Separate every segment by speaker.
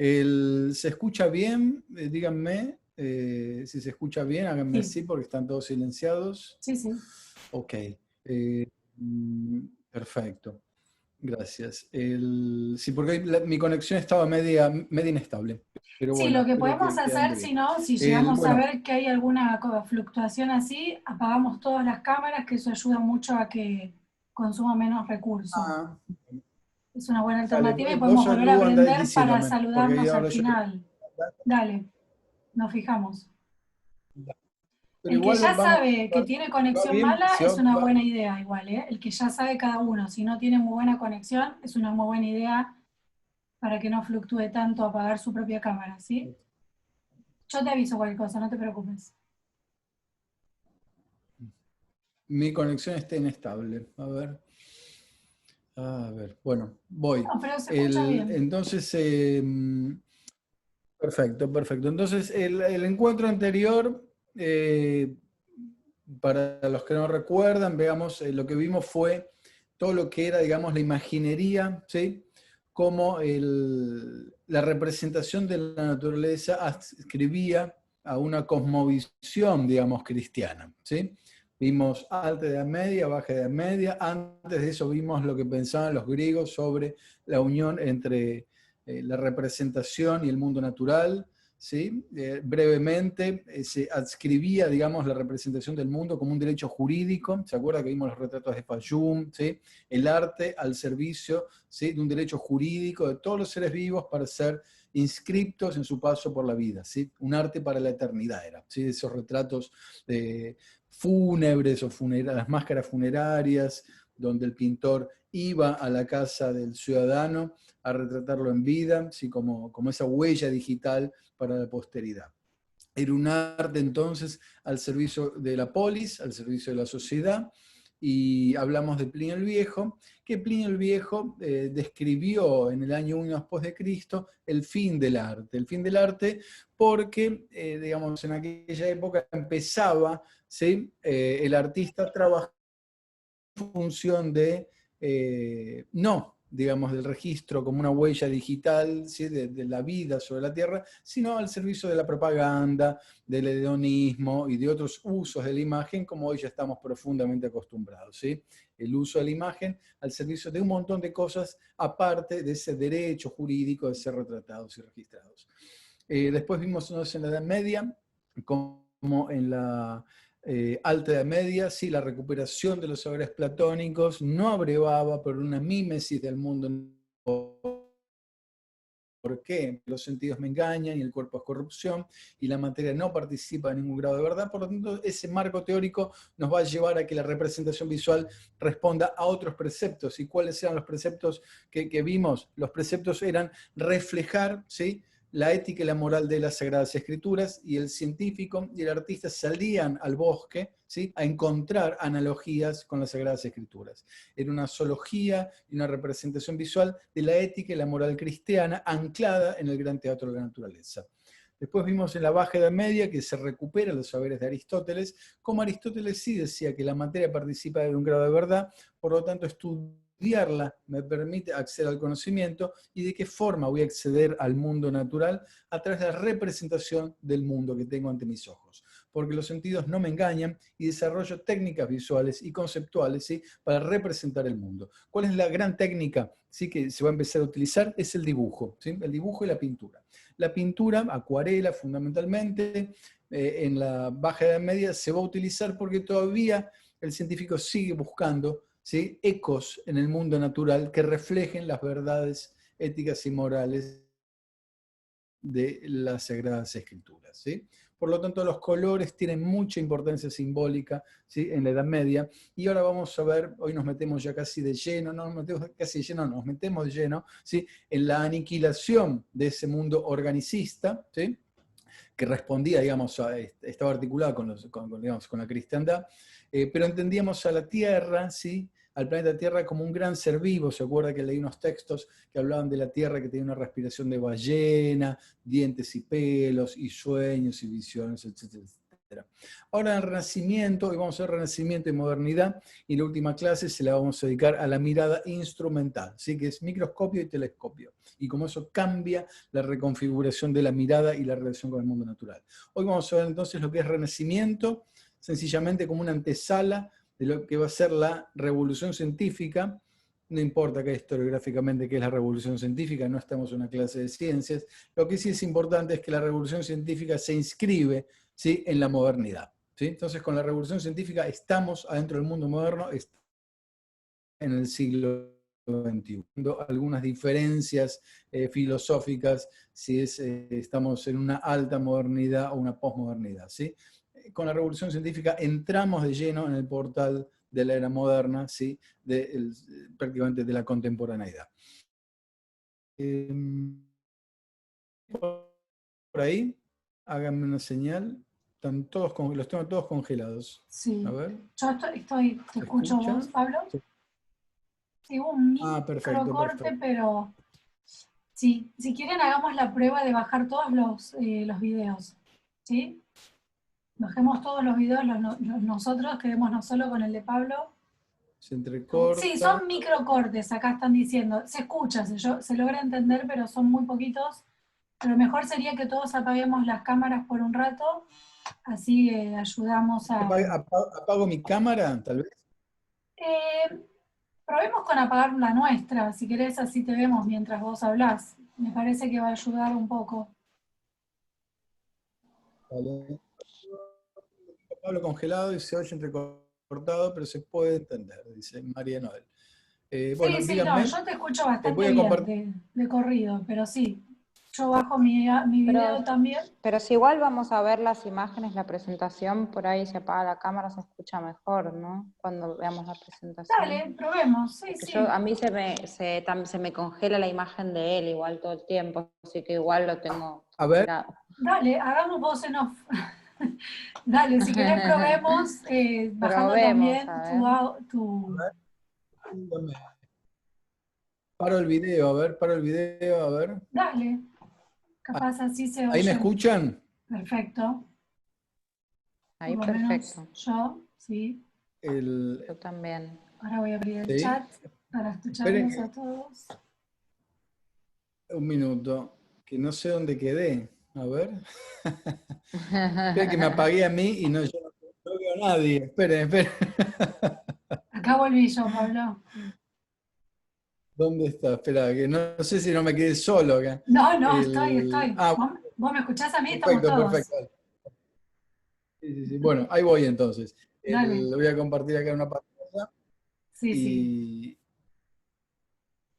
Speaker 1: ¿Se escucha bien? Díganme si se escucha bien, háganme
Speaker 2: Sí,
Speaker 1: sí porque están todos silenciados.
Speaker 2: sí, sí.
Speaker 1: Ok, eh, perfecto, gracias. Sí, porque mi conexión estaba media inestable, pero
Speaker 2: Sí, lo
Speaker 1: bueno,
Speaker 2: que
Speaker 1: creo
Speaker 2: podemos
Speaker 1: que ande
Speaker 2: hacer, si
Speaker 1: bien.
Speaker 2: no, si llegamos a
Speaker 1: Bueno,
Speaker 2: ver que hay alguna fluctuación así, apagamos todas las cámaras, que eso ayuda mucho a que consuma menos recursos.
Speaker 1: ah,
Speaker 2: Es una buena
Speaker 1: dale,
Speaker 2: alternativa y
Speaker 1: vos
Speaker 2: podemos volver a
Speaker 1: Lu andá
Speaker 2: aprender para
Speaker 1: diciéndome, porque ahí
Speaker 2: saludarnos al
Speaker 1: ahora yo creo
Speaker 2: final. Dale, nos fijamos.
Speaker 1: que... Pero
Speaker 2: El que
Speaker 1: igual
Speaker 2: ya
Speaker 1: vamos,
Speaker 2: sabe que tiene
Speaker 1: va
Speaker 2: conexión
Speaker 1: bien,
Speaker 2: mala
Speaker 1: si
Speaker 2: es
Speaker 1: va,
Speaker 2: una buena idea igual, ¿eh? El que ya sabe cada uno, si no tiene muy buena conexión, es una muy buena idea para que no fluctúe tanto apagar su propia cámara, ¿sí? Yo te aviso cualquier cosa, no te preocupes.
Speaker 1: mi conexión está inestable. A ver, bueno, voy.
Speaker 2: No, pero se escucha bien.
Speaker 1: Entonces, perfecto, perfecto. Entonces, el encuentro anterior, para los que no recuerdan, veamos, lo que vimos fue todo lo que era, digamos, la imaginería, ¿sí? Como la representación de la naturaleza adscribía a una cosmovisión, digamos, cristiana, ¿sí? Vimos Alta Edad Media, Baja Edad Media, antes de eso vimos lo que pensaban los griegos sobre la unión entre la representación y el mundo natural, ¿sí? Brevemente se adscribía, digamos, la representación del mundo como un derecho jurídico. ¿Se acuerda que vimos los retratos de Fayum? ¿Sí? El arte al servicio, ¿sí?, de un derecho jurídico de todos los seres vivos para ser inscriptos en su paso por la vida, ¿sí? Un arte para la eternidad era, ¿sí? Esos retratos fúnebres o las máscaras funerarias, donde el pintor iba a la casa del ciudadano a retratarlo en vida, ¿sí? Como esa huella digital para la posteridad. Era un arte entonces al servicio de la polis, al servicio de la sociedad, y hablamos de Plinio el Viejo, que Plinio el Viejo describió en el año 1 después de Cristo el fin del arte porque, digamos, en aquella época empezaba, ¿sí?, el artista a trabajar en función de, no, digamos, del registro como una huella digital, ¿sí?, de la vida sobre la Tierra, sino al servicio de la propaganda, del hedonismo y de otros usos de la imagen, como hoy ya estamos profundamente acostumbrados, ¿sí? El uso de la imagen al servicio de un montón de cosas aparte de ese derecho jurídico de ser retratados y registrados. Después vimos en la Edad Media, como en la Alta Edad Media, sí, la recuperación de los saberes platónicos no abrevaba por una mímesis del mundo. ¿Por qué? Los sentidos me engañan y el cuerpo es corrupción y la materia no participa en ningún grado de verdad. Por lo tanto, ese marco teórico nos va a llevar a que la representación visual responda a otros preceptos. ¿Y cuáles eran los preceptos que vimos? Los preceptos eran reflejar, ¿sí?, la ética y la moral de las Sagradas Escrituras, y el científico y el artista salían al bosque, ¿sí?, a encontrar analogías con las Sagradas Escrituras. Era una zoología y una representación visual de la ética y la moral cristiana anclada en el gran teatro de la naturaleza. Después vimos en la Baja Edad Media que se recuperan los saberes de Aristóteles, como Aristóteles sí decía que la materia participa de un grado de verdad, por lo tanto estudiarla me permite acceder al conocimiento. ¿Y de qué forma voy a acceder al mundo natural? A través de la representación del mundo que tengo ante mis ojos, porque los sentidos no me engañan y desarrollo técnicas visuales y conceptuales, ¿sí?, para representar el mundo. ¿Cuál es la gran técnica, sí, que se va a empezar a utilizar? Es el dibujo, ¿sí? El dibujo y la pintura. La pintura, acuarela fundamentalmente, en la Baja Edad Media se va a utilizar porque todavía el científico sigue buscando, ¿sí?, ecos en el mundo natural que reflejen las verdades éticas y morales de las Sagradas Escrituras, ¿sí? Por lo tanto, los colores tienen mucha importancia simbólica, ¿sí?, en la Edad Media. Y ahora vamos a ver, hoy nos metemos ya casi de lleno, no nos metemos casi de lleno, nos metemos de lleno, ¿sí?, en la aniquilación de ese mundo organicista, ¿sí?, que respondía, digamos, estaba articulado digamos, con la cristiandad, pero entendíamos a la Tierra, ¿sí?, al planeta Tierra como un gran ser vivo. Se acuerda que leí unos textos que hablaban de la Tierra que tenía una respiración de ballena, dientes y pelos, y sueños y visiones, etcétera, Ahora en el Renacimiento, hoy vamos a ver Renacimiento y modernidad, y la última clase se la vamos a dedicar a la mirada instrumental, ¿sí? Que es microscopio y telescopio, y cómo eso cambia la reconfiguración de la mirada y la relación con el mundo natural. Hoy vamos a ver entonces lo que es Renacimiento, sencillamente como una antesala de lo que va a ser la revolución científica. No importa que historiográficamente qué es la revolución científica, no estamos en una clase de ciencias. Lo que sí es importante es que la revolución científica se inscribe, ¿sí?, en la modernidad, ¿sí? Entonces, con la revolución científica estamos adentro del mundo moderno, en el siglo XXI. Algunas diferencias filosóficas, si estamos en una alta modernidad o una posmodernidad, ¿sí? Con la revolución científica entramos de lleno en el portal de la era moderna, ¿sí?, prácticamente de la contemporaneidad. Por ahí, háganme una señal. Están todos los tengo todos congelados.
Speaker 2: Sí.
Speaker 1: A ver.
Speaker 2: Yo te escucho vos, Pablo. Sí, hubo un
Speaker 1: perfecto,
Speaker 2: microcorte,
Speaker 1: perfecto.
Speaker 2: pero sí, si quieren hagamos la prueba de bajar todos los videos, ¿sí? Bajemos todos los videos, nosotros, quedémonos solo con el de Pablo.
Speaker 1: Se entrecorta.
Speaker 2: Sí, son microcortes, acá están diciendo. Se escucha, se logra entender, pero son muy poquitos. Pero mejor sería que todos apaguemos las cámaras por un rato, así ayudamos a...
Speaker 1: ¿Apago mi cámara, tal vez?
Speaker 2: Probemos con apagar la nuestra, si querés así te vemos mientras vos hablás. Me parece que va a ayudar un poco.
Speaker 1: Vale. Pablo congelado y se oye entrecortado, pero se puede entender, dice María Noel. Bueno,
Speaker 2: sí,
Speaker 1: díganme.
Speaker 2: No, yo te escucho bastante
Speaker 1: voy a
Speaker 2: bien de corrido, pero sí. Yo bajo mi video también.
Speaker 3: Pero si igual vamos a ver las imágenes, la presentación, por ahí se apaga la cámara, se escucha mejor, ¿no? Cuando veamos la presentación.
Speaker 2: Dale, probemos, sí, sí.
Speaker 3: A mí se me congela la imagen de él igual todo el tiempo, así que igual lo tengo congelado.
Speaker 2: Dale, hagamos voz en off. Dale, si querés probemos, bajando también tu...
Speaker 1: Paro el video, a ver.
Speaker 2: Dale, capaz así se oye.
Speaker 1: ¿Ahí me escuchan?
Speaker 2: Perfecto.
Speaker 3: Ahí perfecto.
Speaker 2: Yo, sí.
Speaker 3: Yo también.
Speaker 2: Ahora voy a abrir el chat para escucharlos a todos.
Speaker 1: Un minuto, que no sé dónde quedé. A ver. Espera que me apagué a mí y no veo a nadie. Esperen.
Speaker 2: Acá volví yo, Pablo.
Speaker 1: ¿Dónde está? Espera, que no sé si no me quedé solo acá.
Speaker 2: No, estoy. ¿Vos me escuchás a mí? Estamos todos.
Speaker 1: Perfecto. Sí. Bueno, ahí voy entonces.
Speaker 2: Dale.
Speaker 1: Voy a compartir acá una pantalla.
Speaker 2: Sí.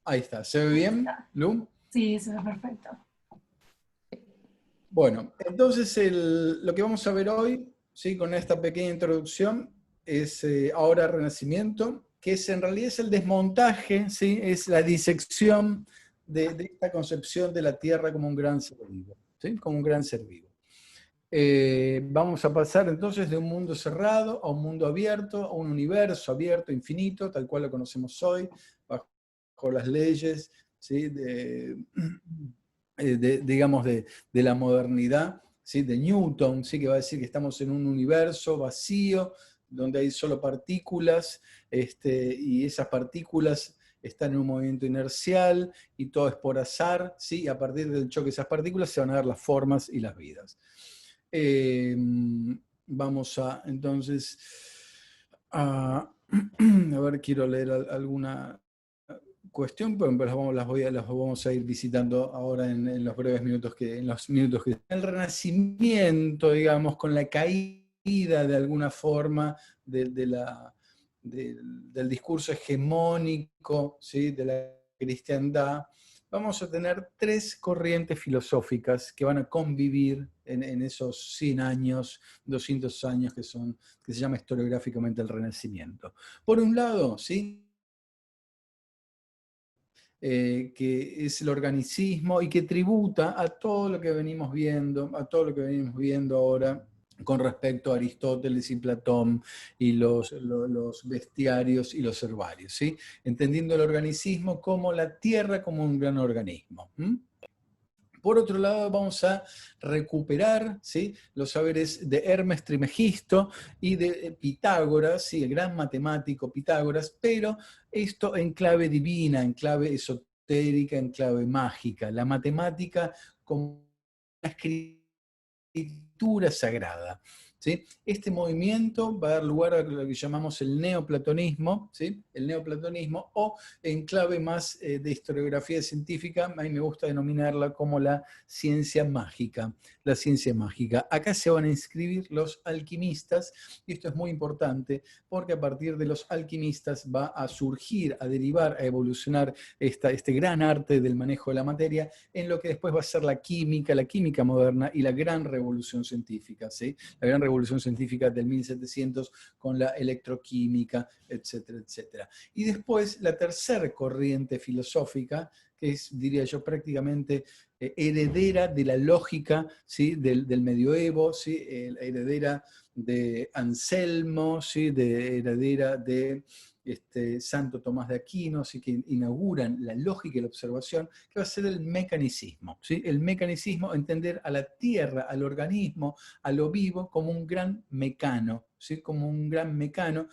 Speaker 1: Ahí está. ¿Se ve bien, Lu?
Speaker 2: Sí, se ve perfecto.
Speaker 1: Bueno, entonces lo que vamos a ver hoy, ¿sí?, con esta pequeña introducción, es ahora Renacimiento, que en realidad es el desmontaje, ¿sí?, es la disección de esta concepción de la Tierra como un gran ser vivo, ¿sí?, como un gran ser vivo. Vamos a pasar entonces de un mundo cerrado a un mundo abierto, a un universo abierto, infinito, tal cual lo conocemos hoy, bajo las leyes, ¿sí?, digamos, de la modernidad, ¿sí?, de Newton, ¿sí?, que va a decir que estamos en un universo vacío, donde hay solo partículas, y esas partículas están en un movimiento inercial, y todo es por azar, ¿sí?, y a partir del choque de esas partículas se van a dar las formas y las vidas. Vamos a, entonces, a ver, quiero leer alguna cuestión, pero las vamos a ir visitando ahora en los breves minutos el Renacimiento, digamos, con la caída de alguna forma del discurso hegemónico, ¿sí?, de la cristiandad, vamos a tener tres corrientes filosóficas que van a convivir en esos 100 años, 200 años que se llama historiográficamente el Renacimiento. Por un lado, ¿sí?, que es el organicismo y que tributa a todo lo que venimos viendo, ahora con respecto a Aristóteles y Platón y los bestiarios y los herbarios, ¿sí?, entendiendo el organicismo como la Tierra como un gran organismo. Por otro lado, vamos a recuperar, ¿sí?, los saberes de Hermes Trismegisto y de Pitágoras, ¿sí?, el gran matemático Pitágoras, pero esto en clave divina, en clave esotérica, en clave mágica. La matemática como una escritura sagrada, ¿sí? Este movimiento va a dar lugar a lo que llamamos el neoplatonismo, ¿sí?, el neoplatonismo, o en clave más de historiografía científica, a mí me gusta denominarla como la ciencia mágica. La ciencia mágica. Acá se van a inscribir los alquimistas, y esto es muy importante, porque a partir de los alquimistas va a surgir, a derivar, a evolucionar este gran arte del manejo de la materia, en lo que después va a ser la química moderna y la gran revolución científica, ¿sí? La gran revolución científica del 1700 con la electroquímica, etcétera, etcétera. Y después la tercera corriente filosófica, que es, diría yo, prácticamente heredera de la lógica, ¿sí?, del medioevo, ¿sí?, heredera de Anselmo, ¿sí?, heredera de Santo Tomás de Aquino, ¿sí?, que inauguran la lógica y la observación, que va a ser el mecanicismo, ¿sí? El mecanicismo, entender a la tierra, al organismo, a lo vivo, como un gran mecano, ¿sí?, como un gran mecano,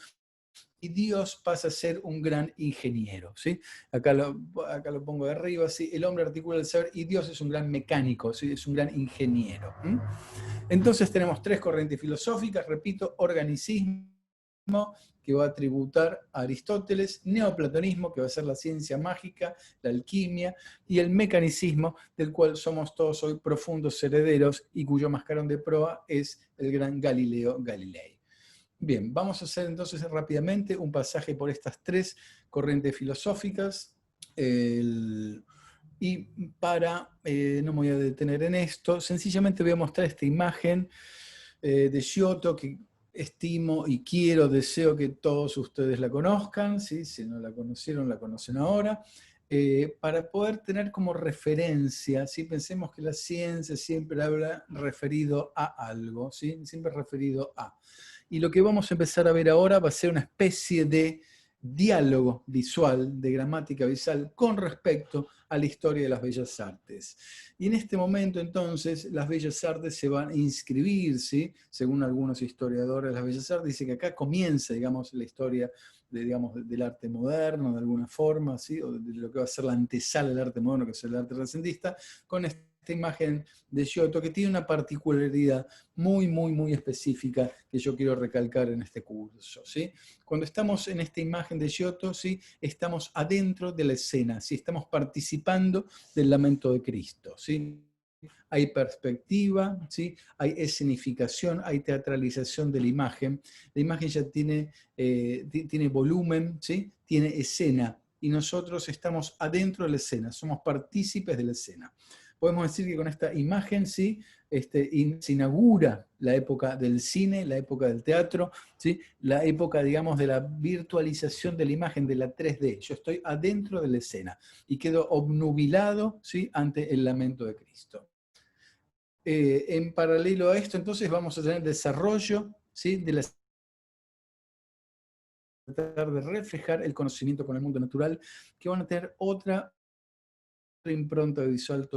Speaker 1: y Dios pasa a ser un gran ingeniero, ¿sí? Acá lo pongo de arriba, ¿sí? El hombre articula el saber y Dios es un gran mecánico, ¿sí?, es un gran ingeniero. Entonces tenemos tres corrientes filosóficas, repito: organicismo, que va a tributar a Aristóteles; neoplatonismo, que va a ser la ciencia mágica, la alquimia; y el mecanicismo, del cual somos todos hoy profundos herederos y cuyo mascarón de proa es el gran Galileo Galilei. Bien, vamos a hacer entonces rápidamente un pasaje por estas tres corrientes filosóficas. Y no me voy a detener en esto, sencillamente voy a mostrar esta imagen de Giotto, que estimo y deseo que todos ustedes la conozcan, ¿sí? Si no la conocieron, la conocen ahora, para poder tener como referencia, ¿sí? Pensemos que la ciencia siempre habla referido a algo, ¿sí? Siempre referido a. Y lo que vamos a empezar a ver ahora va a ser una especie de diálogo visual, de gramática visual, con respecto a la historia de las bellas artes. Y en este momento, entonces, las bellas artes se van a inscribir, ¿sí?, según algunos historiadores de las bellas artes, dice que acá comienza, digamos, la historia del arte moderno, de alguna forma, ¿sí?, o de lo que va a ser la antesala del arte moderno, que es el arte renacentista, con esta imagen de Giotto, que tiene una particularidad muy, muy, muy específica que yo quiero recalcar en este curso, ¿sí? Cuando estamos en esta imagen de Giotto, ¿sí?, estamos adentro de la escena, ¿sí?, estamos participando del lamento de Cristo, ¿sí? Hay perspectiva, ¿sí?, hay escenificación, hay teatralización de la imagen ya tiene volumen, ¿sí?, tiene escena, y nosotros estamos adentro de la escena, somos partícipes de la escena. Podemos decir que con esta imagen, ¿sí?, se inaugura la época del cine, la época del teatro, ¿sí?, la época, digamos, de la virtualización de la imagen, de la 3D. Yo estoy adentro de la escena y quedo obnubilado, ¿sí?, ante el lamento de Cristo. En paralelo a esto, entonces, vamos a tener desarrollo, ¿sí?, de tratar de reflejar el conocimiento con el mundo natural, que van a tener otra impronta visual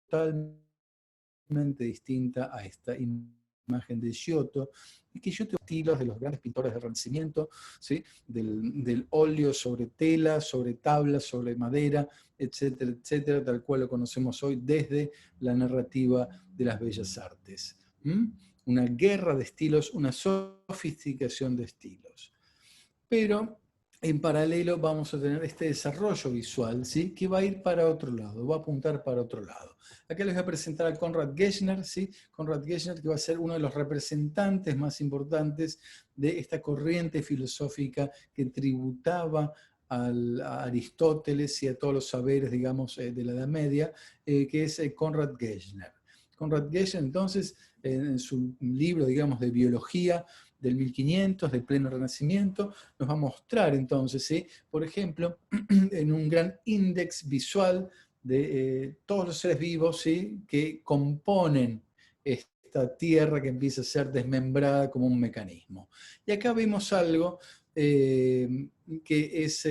Speaker 1: totalmente distinta a esta imagen de Giotto, y que Giotto estilos de los grandes pintores del Renacimiento, ¿sí?, del óleo sobre tela, sobre tabla, sobre madera, etcétera, etcétera, tal cual lo conocemos hoy desde la narrativa de las bellas artes. Una guerra de estilos, una sofisticación de estilos. Pero en paralelo vamos a tener este desarrollo visual, ¿sí?, que va a ir para otro lado, va a apuntar para otro lado. Acá les voy a presentar a Conrad Gessner, ¿sí?, Conrad Gessner, que va a ser uno de los representantes más importantes de esta corriente filosófica que tributaba a Aristóteles y a todos los saberes, digamos, de la Edad Media, que es Conrad Gessner. Conrad Gessner, entonces, en su libro, digamos, de biología, del 1500, del pleno Renacimiento, nos va a mostrar entonces, ¿sí?, por ejemplo, en un gran índice visual de todos los seres vivos, ¿sí?, que componen esta tierra que empieza a ser desmembrada como un mecanismo. Y acá vemos algo que es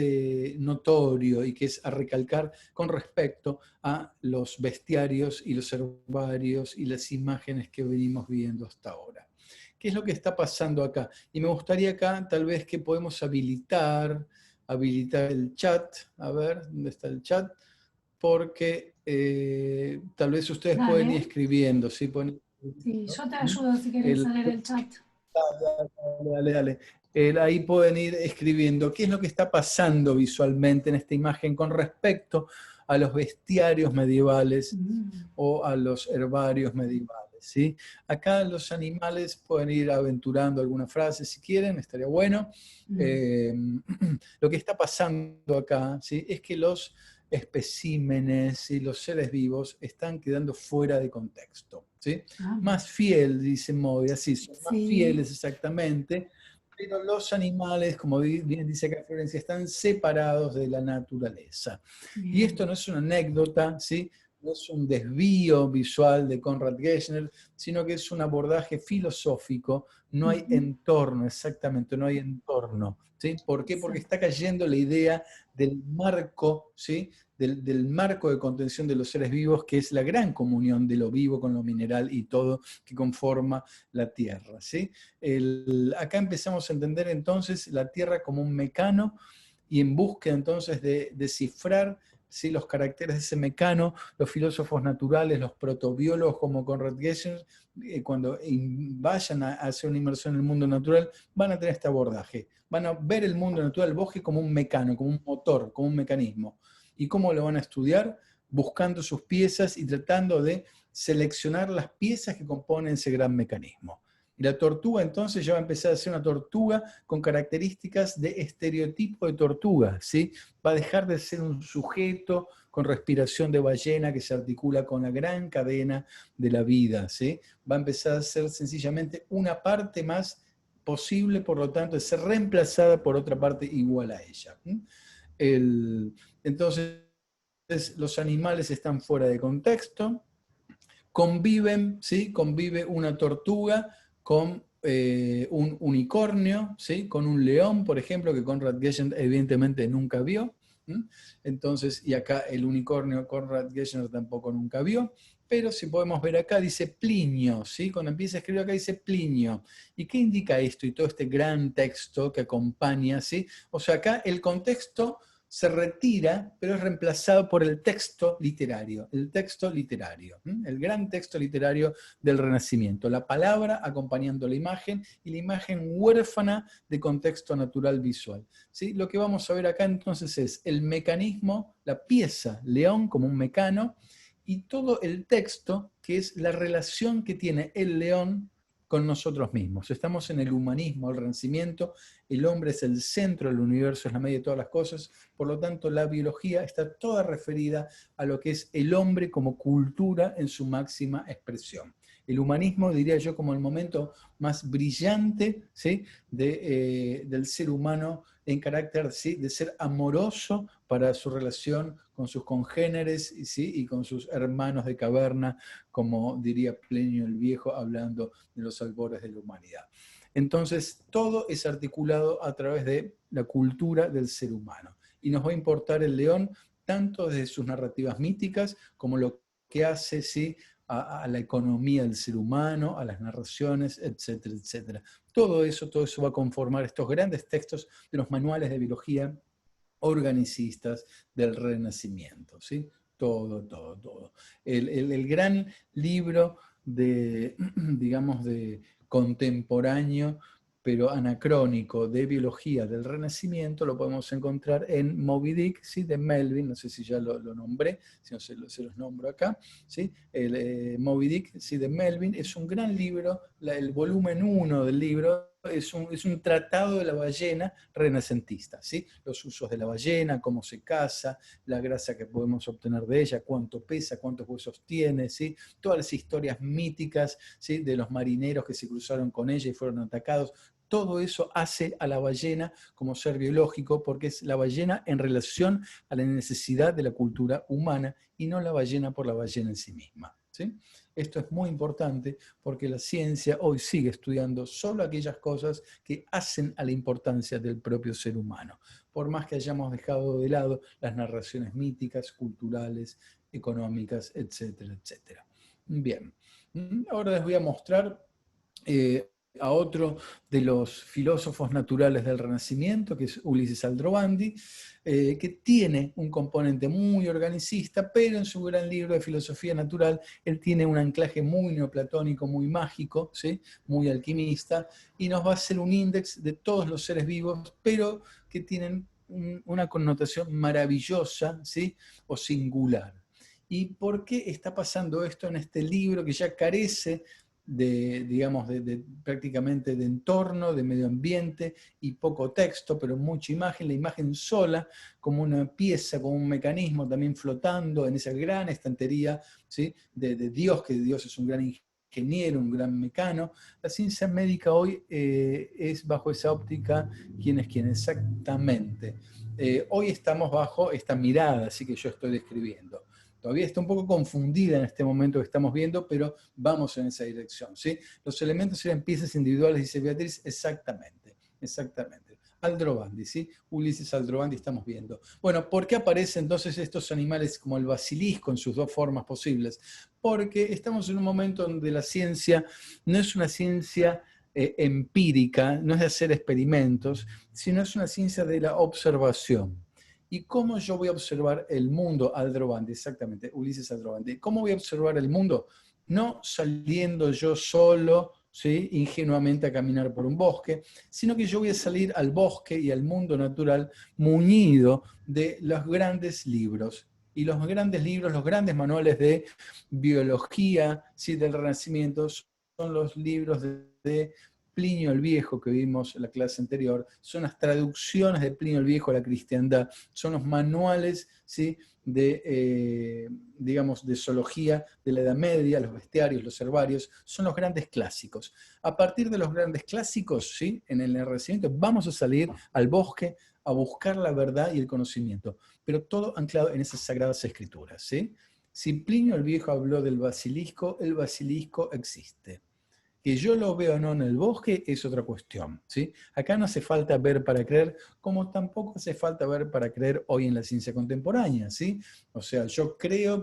Speaker 1: notorio y que es a recalcar con respecto a los bestiarios y los herbarios y las imágenes que venimos viendo hasta ahora. ¿Qué es lo que está pasando acá? Y me gustaría acá tal vez que podemos habilitar el chat. A ver, ¿dónde está el chat? Porque tal vez ustedes pueden ir escribiendo, ¿sí?
Speaker 2: Sí, yo te ayudo si querés leer el chat.
Speaker 1: Dale. Ahí pueden ir escribiendo qué es lo que está pasando visualmente en esta imagen con respecto a los bestiarios medievales o a los herbarios medievales, ¿sí? Acá los animales pueden ir aventurando alguna frase si quieren, estaría bueno. Lo que está pasando acá, ¿sí? Es que los especímenes y los seres vivos están quedando fuera de contexto, ¿sí? Más fiel, dice Moby, así, son más fieles exactamente, pero los animales, como bien dice acá Florencia, están separados de la naturaleza. Bien. Y esto no es una anécdota, ¿sí? No es un desvío visual de Conrad Gessner, sino que es un abordaje filosófico. No hay entorno, exactamente, no hay entorno. ¿Sí? ¿Por qué? Porque está cayendo la idea del marco, ¿sí? Del marco de contención de los seres vivos, que es la gran comunión de lo vivo con lo mineral y todo que conforma la Tierra, ¿sí? Acá empezamos a entender entonces la Tierra como un mecano, y en búsqueda entonces de descifrar, ¿sí?, los caracteres de ese mecano, los filósofos naturales, los protobiólogos como Conrad Gessner, cuando vayan a hacer una inmersión en el mundo natural, van a tener este abordaje. Van a ver el mundo natural, el bosque, como un mecano, como un motor, como un mecanismo. ¿Y cómo lo van a estudiar? Buscando sus piezas y tratando de seleccionar las piezas que componen ese gran mecanismo. Y la tortuga entonces ya va a empezar a ser una tortuga con características de estereotipo de tortuga, ¿sí? Va a dejar de ser un sujeto con respiración de ballena que se articula con la gran cadena de la vida, ¿sí? Va a empezar a ser sencillamente una parte más posible, por lo tanto, de ser reemplazada por otra parte igual a ella. Entonces, los animales están fuera de contexto, conviven, ¿sí? Convive una tortuga con un unicornio, ¿sí? Con un león, por ejemplo, que Conrad Gessner evidentemente nunca vio. Entonces, y acá el unicornio Conrad Gessner tampoco nunca vio, pero si podemos ver acá dice Plinio, ¿sí? Cuando empieza a escribir acá dice Plinio. ¿Y qué indica esto? Y todo este gran texto que acompaña, ¿sí? O sea, acá el contexto se retira, pero es reemplazado por el texto literario, el gran texto literario del Renacimiento, la palabra acompañando la imagen y la imagen huérfana de contexto natural visual. ¿Sí? Lo que vamos a ver acá entonces es el mecanismo, la pieza león como un mecano, y todo el texto que es la relación que tiene el león con nosotros mismos. Estamos en el humanismo, el Renacimiento, el hombre es el centro del universo, es la media de todas las cosas, por lo tanto la biología está toda referida a lo que es el hombre como cultura en su máxima expresión. El humanismo, diría yo, como el momento más brillante, ¿sí?, del ser humano en carácter, ¿sí?, de ser amoroso para su relación con sus congéneres, ¿sí?, y con sus hermanos de caverna, como diría Plinio el Viejo, hablando de los albores de la humanidad. Entonces, todo es articulado a través de la cultura del ser humano. Y nos va a importar el león tanto desde sus narrativas míticas como lo que hace, ¿sí?, a la economía del ser humano, a las narraciones, etcétera, etcétera. Todo eso va a conformar estos grandes textos de los manuales de biología organicistas del Renacimiento, ¿sí? Todo. El gran libro de, digamos, de contemporáneo, pero anacrónico, de biología del Renacimiento, lo podemos encontrar en Moby Dick, ¿sí?, de Melville, no sé si ya lo nombré, si no se los nombro acá, ¿sí? Moby Dick, ¿sí?, de Melville, es un gran libro, el volumen 1 del libro, es un tratado de la ballena renacentista, ¿sí? Los usos de la ballena, cómo se caza, la grasa que podemos obtener de ella, cuánto pesa, cuántos huesos tiene, ¿sí? Todas las historias míticas, ¿sí?, de los marineros que se cruzaron con ella y fueron atacados. Todo eso hace a la ballena como ser biológico, porque es la ballena en relación a la necesidad de la cultura humana y no la ballena por la ballena en sí misma. ¿sí? Esto es muy importante porque la ciencia hoy sigue estudiando solo aquellas cosas que hacen a la importancia del propio ser humano, por más que hayamos dejado de lado las narraciones míticas, culturales, económicas, etcétera, etcétera. Bien, ahora les voy a mostrar a otro de los filósofos naturales del Renacimiento, que es Ulises Aldrovandi, que tiene un componente muy organicista, pero en su gran libro de filosofía natural, él tiene un anclaje muy neoplatónico, muy mágico, ¿sí? Muy alquimista, y nos va a hacer un índice de todos los seres vivos, pero que tienen una connotación maravillosa, ¿sí? O singular. ¿Y por qué está pasando esto en este libro que ya carece digamos, prácticamente de entorno, de medio ambiente y poco texto, pero mucha imagen, la imagen sola como una pieza, como un mecanismo también flotando en esa gran estantería, ¿sí? de Dios, que Dios es un gran ingeniero, un gran mecano? La ciencia médica hoy es bajo esa óptica. ¿Quién es quién? Exactamente. Hoy estamos bajo esta mirada, así que yo estoy describiendo. Todavía está un poco confundida en este momento que estamos viendo, pero vamos en esa dirección, ¿sí? Los elementos eran piezas individuales, dice Beatriz, exactamente, exactamente. Aldrovandi, ¿sí? Ulises Aldrovandi estamos viendo. Bueno, ¿por qué aparecen entonces estos animales como el basilisco en sus dos formas posibles? Porque estamos en un momento donde la ciencia no es una ciencia empírica, no es de hacer experimentos, sino es una ciencia de la observación. ¿Y cómo yo voy a observar el mundo? Aldrovandi, exactamente, Ulises Aldrovandi. ¿Cómo voy a observar el mundo? No saliendo yo solo, ¿sí? Ingenuamente a caminar por un bosque, sino que yo voy a salir al bosque y al mundo natural muñido de los grandes libros. Y los grandes libros, los grandes manuales de biología, ¿sí? Del Renacimiento, son los libros de Plinio el Viejo, que vimos en la clase anterior, son las traducciones de Plinio el Viejo a la cristiandad, son los manuales, ¿sí? Digamos, de zoología de la Edad Media, los bestiarios, los herbarios, son los grandes clásicos. A partir de los grandes clásicos, ¿sí? En el Renacimiento vamos a salir al bosque a buscar la verdad y el conocimiento, pero todo anclado en esas sagradas escrituras, ¿sí? Si Plinio el Viejo habló del basilisco, el basilisco existe. Que yo lo veo o no en el bosque es otra cuestión, ¿sí? Acá no hace falta ver para creer, como tampoco hace falta ver para creer hoy en la ciencia contemporánea, ¿sí? O sea, yo creo,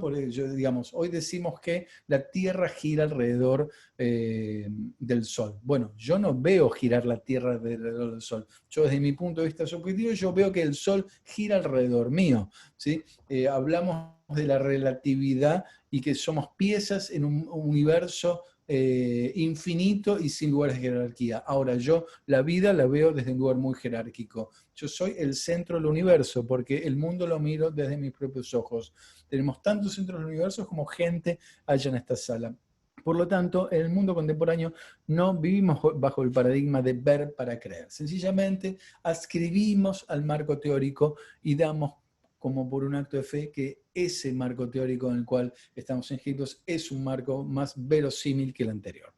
Speaker 1: digamos, hoy decimos que la Tierra gira alrededor del Sol. Bueno, yo no veo girar la Tierra alrededor del Sol. Yo desde mi punto de vista subjetivo, yo veo que el Sol gira alrededor mío, ¿sí? Hablamos de la relatividad y que somos piezas en un universo infinito y sin lugares de jerarquía. Ahora yo la vida la veo desde un lugar muy jerárquico. Yo soy el centro del universo porque el mundo lo miro desde mis propios ojos. Tenemos tantos centros del universo como gente allá en esta sala. Por lo tanto, en el mundo contemporáneo no vivimos bajo el paradigma de ver para creer. Sencillamente adscribimos al marco teórico y damos como por un acto de fe que ese marco teórico en el cual estamos inscritos es un marco más verosímil que el anterior.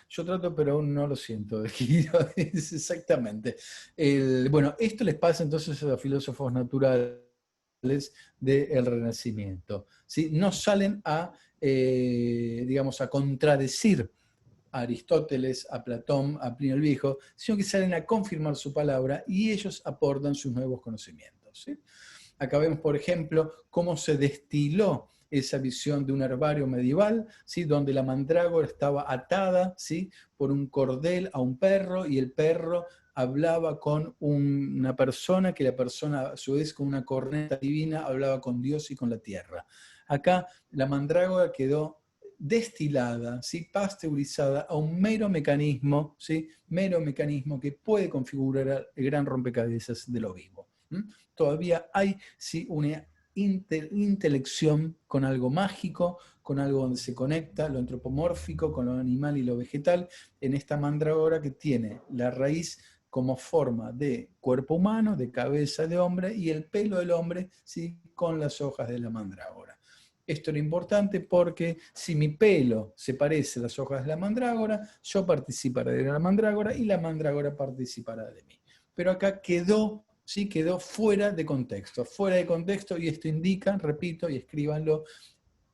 Speaker 1: Yo trato, pero aún no lo siento. Es exactamente. Bueno, esto les pasa entonces a los filósofos naturales del Renacimiento, ¿sí? No salen a, digamos, a contradecir a Aristóteles, a Platón, a Plinio el Viejo, sino que salen a confirmar su palabra y ellos aportan sus nuevos conocimientos, ¿sí? Acá vemos, por ejemplo, cómo se destiló esa visión de un herbario medieval, ¿sí? Donde la mandrágora estaba atada, ¿sí? Por un cordel a un perro y el perro hablaba con una persona, que la persona a su vez con una corneta divina hablaba con Dios y con la tierra. Acá la mandrágora quedó destilada, ¿sí? Pasteurizada a un mero mecanismo, ¿sí? Mero mecanismo que puede configurar el gran rompecabezas de lo vivo. Todavía hay, ¿sí? Una intelección con algo mágico, con algo donde se conecta lo antropomórfico con lo animal y lo vegetal, en esta mandrágora que tiene la raíz como forma de cuerpo humano, de cabeza de hombre, y el pelo del hombre, ¿sí? Con las hojas de la mandrágora. Esto era importante porque si mi pelo se parece a las hojas de la mandrágora, yo participaré de la mandrágora y la mandrágora participará de mí. Pero acá quedó, ¿sí? Quedó fuera de contexto, y esto indica, repito, y escríbanlo,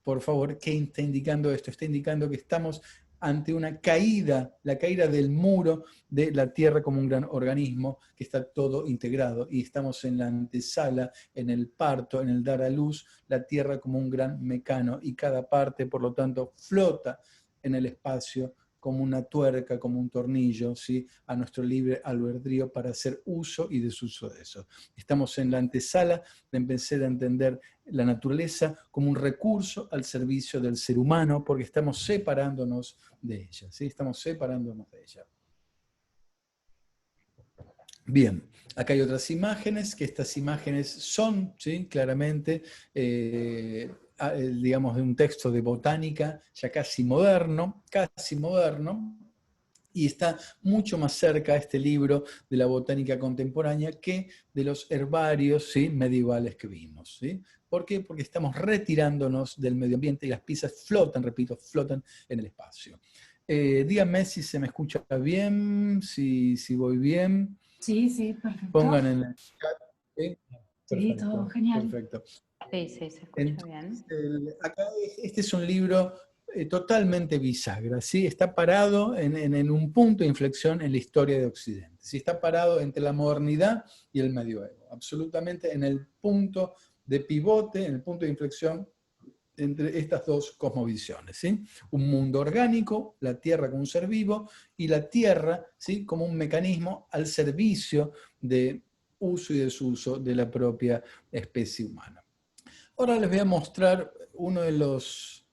Speaker 1: por favor, ¿qué está indicando esto? Está indicando que estamos ante una caída, la caída del muro de la Tierra como un gran organismo que está todo integrado, y estamos en la antesala, en el parto, en el dar a luz, la Tierra como un gran mecano, y cada parte, por lo tanto, flota en el espacio como una tuerca, como un tornillo, ¿sí? A nuestro libre albedrío para hacer uso y desuso de eso. Estamos en la antesala de empezar a entender la naturaleza como un recurso al servicio del ser humano, porque estamos separándonos de ella, ¿sí? Estamos separándonos de ella. Bien, acá hay otras imágenes, que estas imágenes son, ¿sí? Claramente, digamos, de un texto de botánica ya casi moderno, y está mucho más cerca este libro de la botánica contemporánea que de los herbarios, ¿sí? medievales que vimos, ¿sí? ¿Por qué? Porque estamos retirándonos del medio ambiente y las piezas flotan, repito, flotan en el espacio. Díganme si se me escucha bien, si voy bien.
Speaker 2: Sí, sí, perfecto.
Speaker 1: Pongan en el chat. ¿Sí?
Speaker 2: Sí,
Speaker 1: Perfecto,
Speaker 2: todo genial.
Speaker 1: perfecto.
Speaker 3: Sí, se escucha bien.
Speaker 1: Acá este es un libro totalmente bisagra, ¿sí? Está parado en un punto de inflexión en la historia de Occidente, ¿sí? Está parado entre la modernidad y el medioevo, absolutamente en el punto de pivote, en el punto de inflexión entre estas dos cosmovisiones, ¿sí? Un mundo orgánico, la Tierra como un ser vivo, y la Tierra, ¿sí? como un mecanismo al servicio de uso y desuso de la propia especie humana. Ahora les voy a mostrar uno de los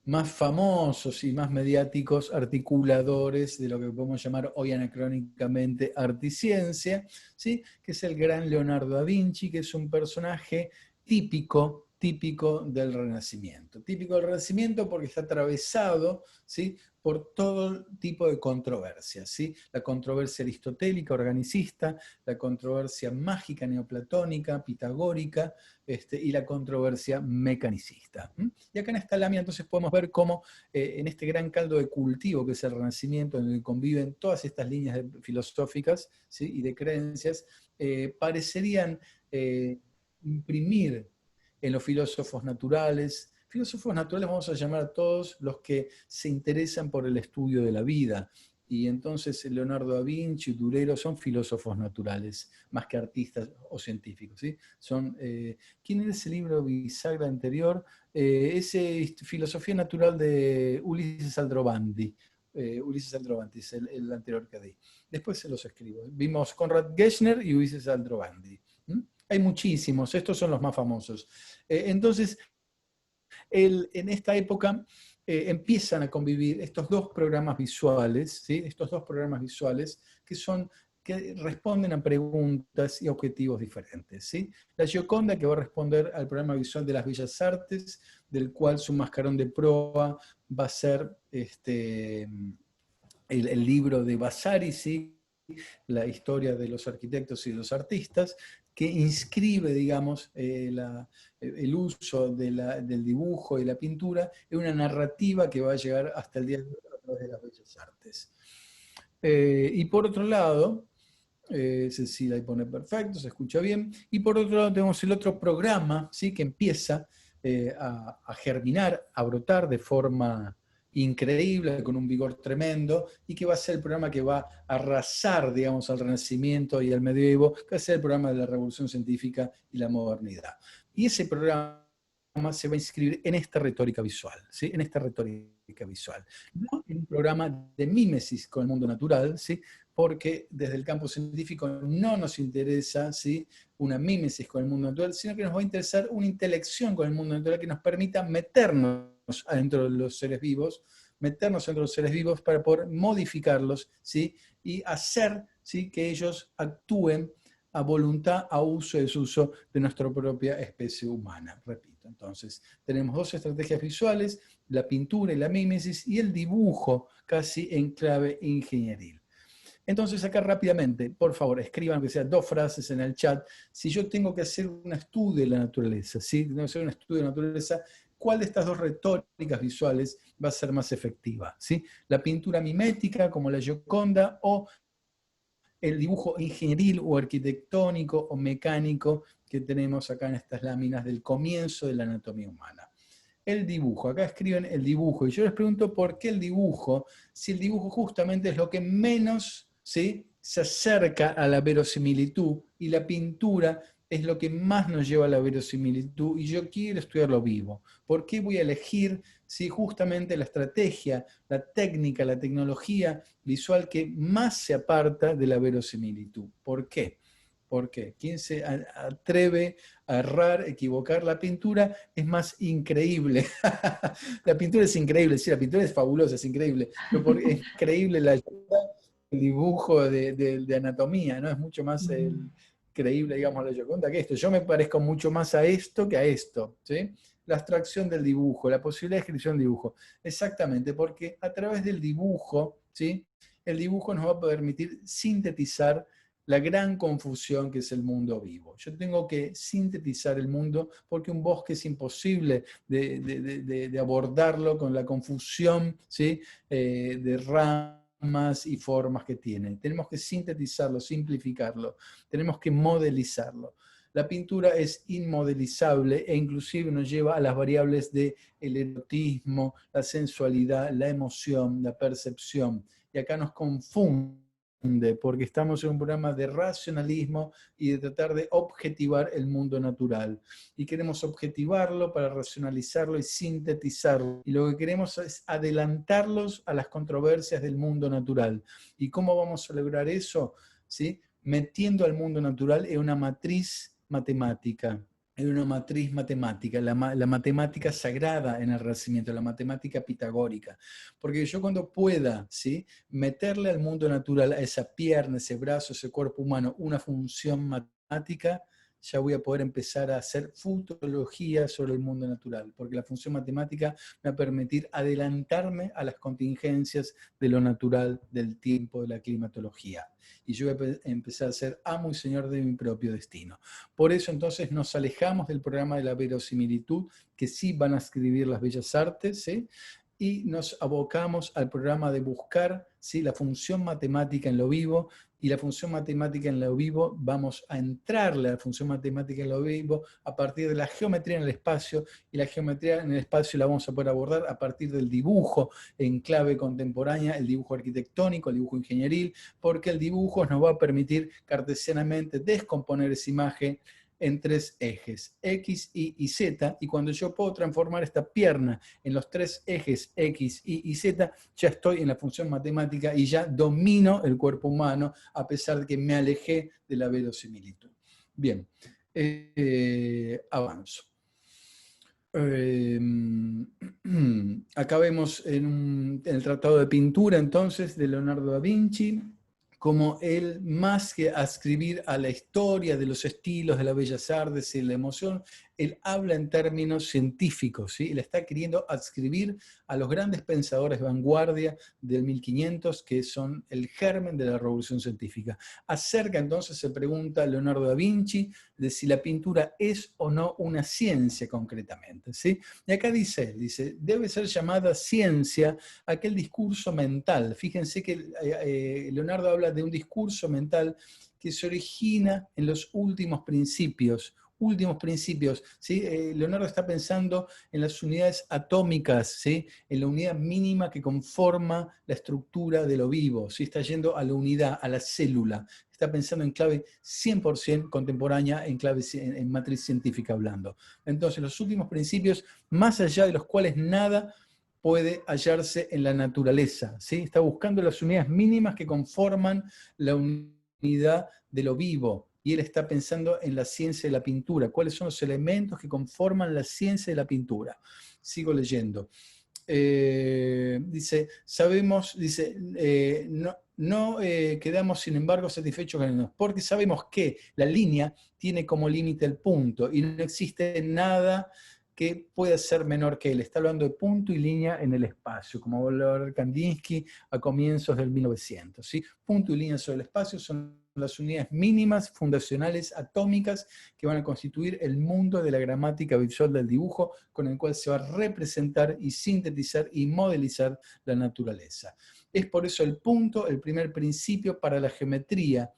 Speaker 1: más famosos y más mediáticos articuladores de lo que podemos llamar hoy anacrónicamente arte y ciencia, ¿sí? Que es el gran Leonardo da Vinci, que es un personaje típico del Renacimiento. Típico del Renacimiento porque está atravesado, ¿sí? por todo tipo de controversias, ¿sí? La controversia aristotélica, organicista, la controversia mágica neoplatónica, pitagórica, y la controversia mecanicista. Y acá en esta lámina entonces podemos ver cómo en este gran caldo de cultivo que es el Renacimiento, en el que conviven todas estas líneas filosóficas, ¿sí? y de creencias, parecerían imprimir en los filósofos naturales vamos a llamar a todos los que se interesan por el estudio de la vida, y entonces Leonardo da Vinci, Durero, son filósofos naturales, más que artistas o científicos, ¿sí? ¿Quién era ese libro bisagra anterior? Ese Filosofía Natural de Ulises Aldrovandi. Ulises Aldrovandi es el anterior que di. Después se los escribo. Vimos Conrad Gessner y Ulises Aldrovandi. Hay muchísimos, estos son los más famosos. Entonces, en esta época empiezan a convivir estos dos programas visuales, ¿sí? Estos dos programas visuales que responden a preguntas y objetivos diferentes, ¿sí? La Gioconda, que va a responder al programa visual de las Bellas Artes, del cual su mascarón de proa va a ser el libro de Vasari, ¿sí? La historia de los arquitectos y de los artistas, que inscribe, digamos, el uso del dibujo y la pintura en una narrativa que va a llegar hasta el día de hoy a través de las Bellas Artes. Y por otro lado, Cecilia ahí pone perfecto, se escucha bien, y por otro lado tenemos el otro programa, ¿sí? que empieza a germinar, a brotar de forma increíble, con un vigor tremendo, y que va a ser el programa que va a arrasar, digamos, al Renacimiento y al Medioevo, que va a ser el programa de la Revolución Científica y la modernidad. Y ese programa se va a inscribir en esta retórica visual, ¿sí? En esta retórica visual. No en un programa de mímesis con el mundo natural, ¿sí? Porque desde el campo científico no nos interesa, ¿sí? una mímesis con el mundo natural, sino que nos va a interesar una intelección con el mundo natural que nos permita meternos adentro de los seres vivos, para poder modificarlos, ¿sí? y hacer, ¿sí? que ellos actúen a voluntad, a uso y desuso de nuestra propia especie humana. Repito, entonces tenemos dos estrategias visuales, la pintura y la mímesis, y el dibujo casi en clave ingenieril. Entonces acá rápidamente, por favor, escriban que sean 2 frases en el chat. Si yo tengo que hacer un estudio de la naturaleza, ¿sí? Tengo que hacer un estudio de la naturaleza, ¿cuál de estas dos retóricas visuales va a ser más efectiva? ¿Sí? La pintura mimética, como la Gioconda, o el dibujo ingenieril o arquitectónico o mecánico que tenemos acá en estas láminas del comienzo de la anatomía humana. el dibujo. Acá escriben el dibujo. Y yo les pregunto por qué el dibujo, si el dibujo justamente es lo que menos, ¿sí?, se acerca a la verosimilitud, y la pintura es lo que más nos lleva a la verosimilitud, y yo quiero estudiarlo vivo. ¿Por qué voy a elegir, ¿sí?, justamente la estrategia, la técnica, la tecnología visual que más se aparta de la verosimilitud? ¿Por qué? ¿Por qué? ¿Quién se atreve a errar, equivocar? La pintura es más increíble. La pintura es increíble, sí, la pintura es fabulosa, es increíble, pero es increíble el dibujo de anatomía, ¿no? Es mucho más creíble, digamos, la Gioconda que esto. Yo me parezco mucho más a esto que a esto, ¿sí? La abstracción del dibujo, la posibilidad de descripción del dibujo. Exactamente, porque a través del dibujo, ¿sí?, el dibujo nos va a permitir sintetizar la gran confusión que es el mundo vivo. Yo tengo que sintetizar el mundo porque un bosque es imposible de abordarlo con la confusión, ¿sí?, de ramas y formas que tiene. Tenemos que sintetizarlo, simplificarlo, tenemos que modelizarlo. La pintura es inmodelizable e inclusive nos lleva a las variables del erotismo, la sensualidad, la emoción, la percepción. Y acá nos confunde porque estamos en un programa de racionalismo y de tratar de objetivar el mundo natural. Y queremos objetivarlo para racionalizarlo y sintetizarlo. Y lo que queremos es adelantarlos a las controversias del mundo natural. ¿Y cómo vamos a lograr eso? ¿Sí? Metiendo al mundo natural en una matriz matemática. En una matriz matemática, la matemática sagrada en el Renacimiento, la matemática pitagórica. Porque yo cuando pueda, ¿sí?, meterle al mundo natural, a esa pierna, ese brazo, ese cuerpo humano, una función matemática, ya voy a poder empezar a hacer futurología sobre el mundo natural, porque la función matemática me va a permitir adelantarme a las contingencias de lo natural, del tiempo, de la climatología. Y yo voy a empezar a ser amo y señor de mi propio destino. Por eso entonces nos alejamos del programa de la verosimilitud, que sí van a escribir las bellas artes, ¿sí?, y nos abocamos al programa de buscar, ¿sí?, la función matemática en lo vivo, y la función matemática en lo vivo, vamos a entrarle a la función matemática en lo vivo a partir de la geometría en el espacio, y la geometría en el espacio la vamos a poder abordar a partir del dibujo en clave contemporánea, el dibujo arquitectónico, el dibujo ingenieril, porque el dibujo nos va a permitir cartesianamente descomponer esa imagen en tres ejes, X, Y Z, y cuando yo puedo transformar esta pierna en los tres ejes X, Y Z, ya estoy en la función matemática y ya domino el cuerpo humano, a pesar de que me alejé de la verosimilitud. Bien, avanzo. Acá vemos en el Tratado de Pintura, entonces, de Leonardo da Vinci, como él, más que ascribir a la historia de los estilos de las bellas artes y la emoción, él habla en términos científicos, ¿sí? Él está queriendo adscribir a los grandes pensadores de vanguardia del 1500, que son el germen de la revolución científica. Acerca entonces se pregunta Leonardo da Vinci de si la pintura es o no una ciencia concretamente, ¿sí? Y acá dice, debe ser llamada ciencia aquel discurso mental. Fíjense que Leonardo habla de un discurso mental que se origina en los últimos principios, ¿sí? Leonardo está pensando en las unidades atómicas, ¿sí?, en la unidad mínima que conforma la estructura de lo vivo, ¿sí? Está yendo a la unidad, a la célula, está pensando en clave 100% contemporánea, en clave en matriz científica hablando. Entonces, los últimos principios, más allá de los cuales nada puede hallarse en la naturaleza, ¿sí? Está buscando las unidades mínimas que conforman la unidad de lo vivo, y él está pensando en la ciencia de la pintura, cuáles son los elementos que conforman la ciencia de la pintura. Sigo leyendo. Dice, no quedamos sin embargo satisfechos con ellos, porque sabemos que la línea tiene como límite el punto, y no existe nada que pueda ser menor que él. Está hablando de punto y línea en el espacio, como va a hablar Kandinsky a comienzos del 1900. ¿Sí? Punto y línea sobre el espacio son las unidades mínimas fundacionales atómicas que van a constituir el mundo de la gramática visual del dibujo, con el cual se va a representar y sintetizar y modelizar la naturaleza. Es por eso el punto, el primer principio para la geometría,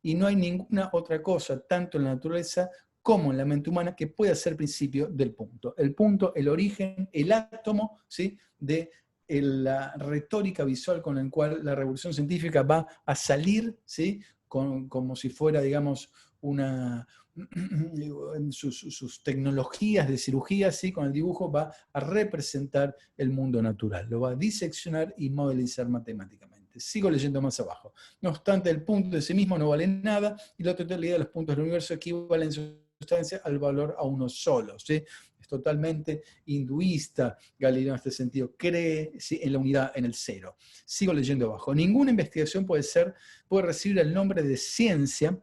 Speaker 1: y no hay ninguna otra cosa, tanto en la naturaleza cómo en la mente humana que puede ser principio del punto. El punto, el origen, el átomo, ¿sí?, de la retórica visual con la cual la revolución científica va a salir, ¿sí?, como si fuera, digamos, sus tecnologías de cirugía, ¿sí?, con el dibujo va a representar el mundo natural, lo va a diseccionar y modelizar matemáticamente. Sigo leyendo más abajo. No obstante, el punto de sí mismo no vale nada y la totalidad de los puntos del universo equivalen en sustancia al valor a uno solo, ¿sí? Es totalmente hinduista Galileo en este sentido, cree, ¿sí?, en la unidad, en el cero. Sigo leyendo abajo. Ninguna investigación puede recibir el nombre de ciencia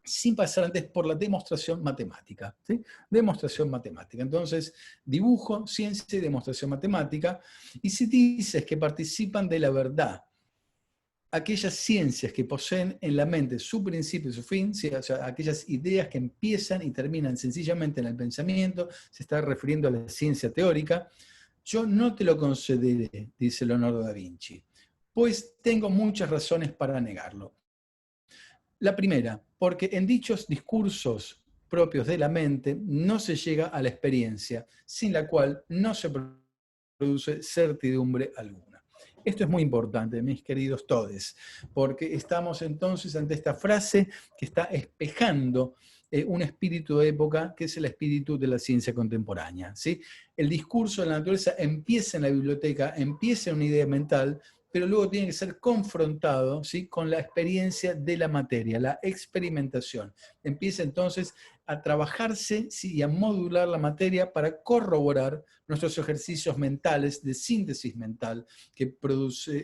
Speaker 1: sin pasar antes por la demostración matemática, ¿sí? Demostración matemática. Entonces, dibujo, ciencia y demostración matemática. Y si dices que participan de la verdad aquellas ciencias que poseen en la mente su principio y su fin, ¿sí?, o sea, aquellas ideas que empiezan y terminan sencillamente en el pensamiento, se está refiriendo a la ciencia teórica, yo no te lo concederé, dice Leonardo da Vinci, pues tengo muchas razones para negarlo. La primera, porque en dichos discursos propios de la mente no se llega a la experiencia, sin la cual no se produce certidumbre alguna. Esto es muy importante, mis queridos todes, porque estamos entonces ante esta frase que está espejando un espíritu de época que es el espíritu de la ciencia contemporánea, ¿sí? El discurso de la naturaleza empieza en la biblioteca, empieza en una idea mental, pero luego tiene que ser confrontado, ¿sí?, con la experiencia de la materia, la experimentación. Empieza entonces a trabajarse, ¿sí?, y a modular la materia para corroborar nuestros ejercicios mentales de síntesis mental que produce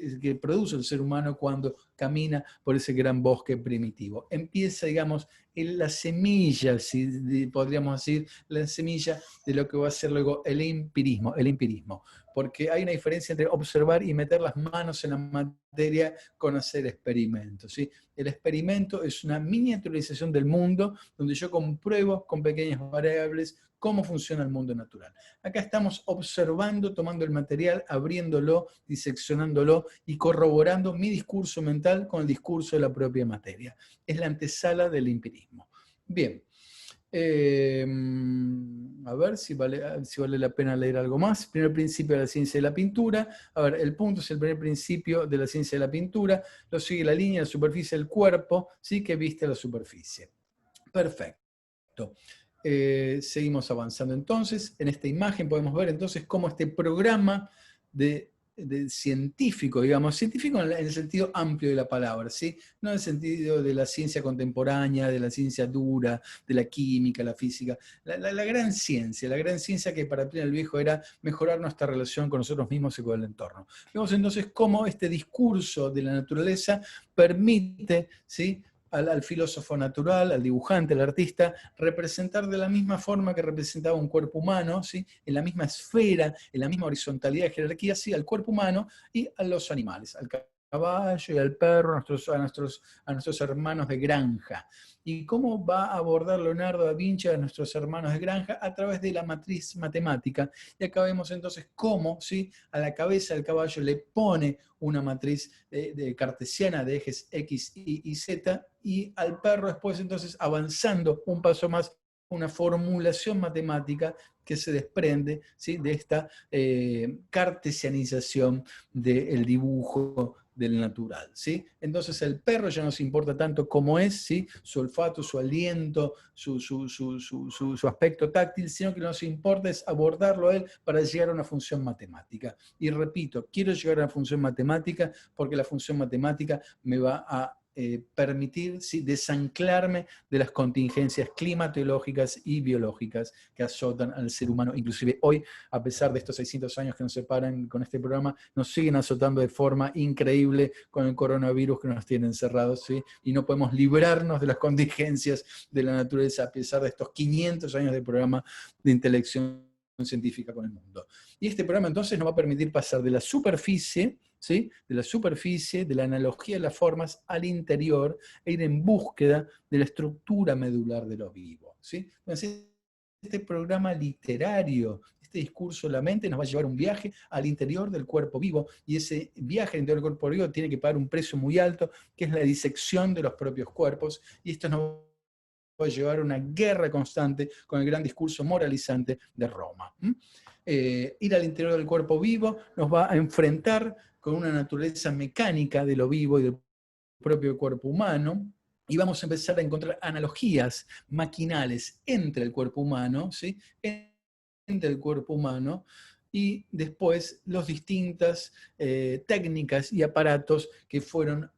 Speaker 1: el ser humano cuando camina por ese gran bosque primitivo. Empieza, digamos, en la semilla, ¿sí?, podríamos decir, la semilla de lo que va a ser luego el empirismo, porque hay una diferencia entre observar y meter las manos en la materia con hacer experimentos, ¿sí? El experimento es una miniaturización del mundo donde yo compruebo con pequeñas variables cómo funciona el mundo natural. Acá estamos observando, tomando el material, abriéndolo, diseccionándolo y corroborando mi discurso mental con el discurso de la propia materia. Es la antesala del empirismo. Bien. A ver si vale la pena leer algo más. Primer principio de la ciencia de la pintura. A ver, el punto es el primer principio de la ciencia de la pintura. Lo sigue la línea, la superficie del cuerpo, ¿sí?, que viste la superficie. Perfecto. Seguimos avanzando entonces. En esta imagen podemos ver entonces cómo este programa de científico, digamos, científico en el sentido amplio de la palabra, ¿sí?, no en el sentido de la ciencia contemporánea, de la ciencia dura, de la química, la física, la gran ciencia que para Plinio el Viejo era mejorar nuestra relación con nosotros mismos y con el entorno. Vemos entonces cómo este discurso de la naturaleza permite, ¿sí?, al filósofo natural, al dibujante, al artista, representar de la misma forma que representaba un cuerpo humano, ¿sí?, en la misma esfera, en la misma horizontalidad de jerarquía, ¿sí?, al cuerpo humano y a los animales, al caballo y al perro, a nuestros hermanos de granja. ¿Y cómo va a abordar Leonardo da Vinci a nuestros hermanos de granja? A través de la matriz matemática. Y acá vemos entonces cómo, ¿sí?, a la cabeza del caballo le pone una matriz de cartesiana de ejes X, Y, Z, y al perro después entonces avanzando un paso más, una formulación matemática que se desprende, ¿sí?, de esta cartesianización del dibujo del natural, ¿sí? Entonces el perro ya no nos importa tanto cómo es, ¿sí?, su olfato, su aliento, su aspecto táctil, sino que lo que nos importa es abordarlo a él para llegar a una función matemática. Y repito, quiero llegar a una función matemática porque la función matemática me va a permitir, ¿sí?, desanclarme de las contingencias climatológicas y biológicas que azotan al ser humano. Inclusive hoy, a pesar de estos 600 años que nos separan con este programa, nos siguen azotando de forma increíble con el coronavirus que nos tiene encerrados, ¿sí?, y no podemos librarnos de las contingencias de la naturaleza a pesar de estos 500 años de programa de intelección científica con el mundo. Y este programa entonces nos va a permitir pasar de la superficie, ¿sí?, de la analogía de las formas al interior e ir en búsqueda de la estructura medular de lo vivo, ¿sí? Entonces, este programa literario, este discurso de la mente nos va a llevar un viaje al interior del cuerpo vivo, y ese viaje al interior del cuerpo vivo tiene que pagar un precio muy alto, que es la disección de los propios cuerpos, y esto nos va a llevar a una guerra constante con el gran discurso moralizante de Roma. Ir al interior del cuerpo vivo nos va a enfrentar con una naturaleza mecánica de lo vivo y del propio cuerpo humano, y vamos a empezar a encontrar analogías maquinales entre el cuerpo humano, ¿sí? Entre el cuerpo humano, y después las distintas técnicas y aparatos que fueron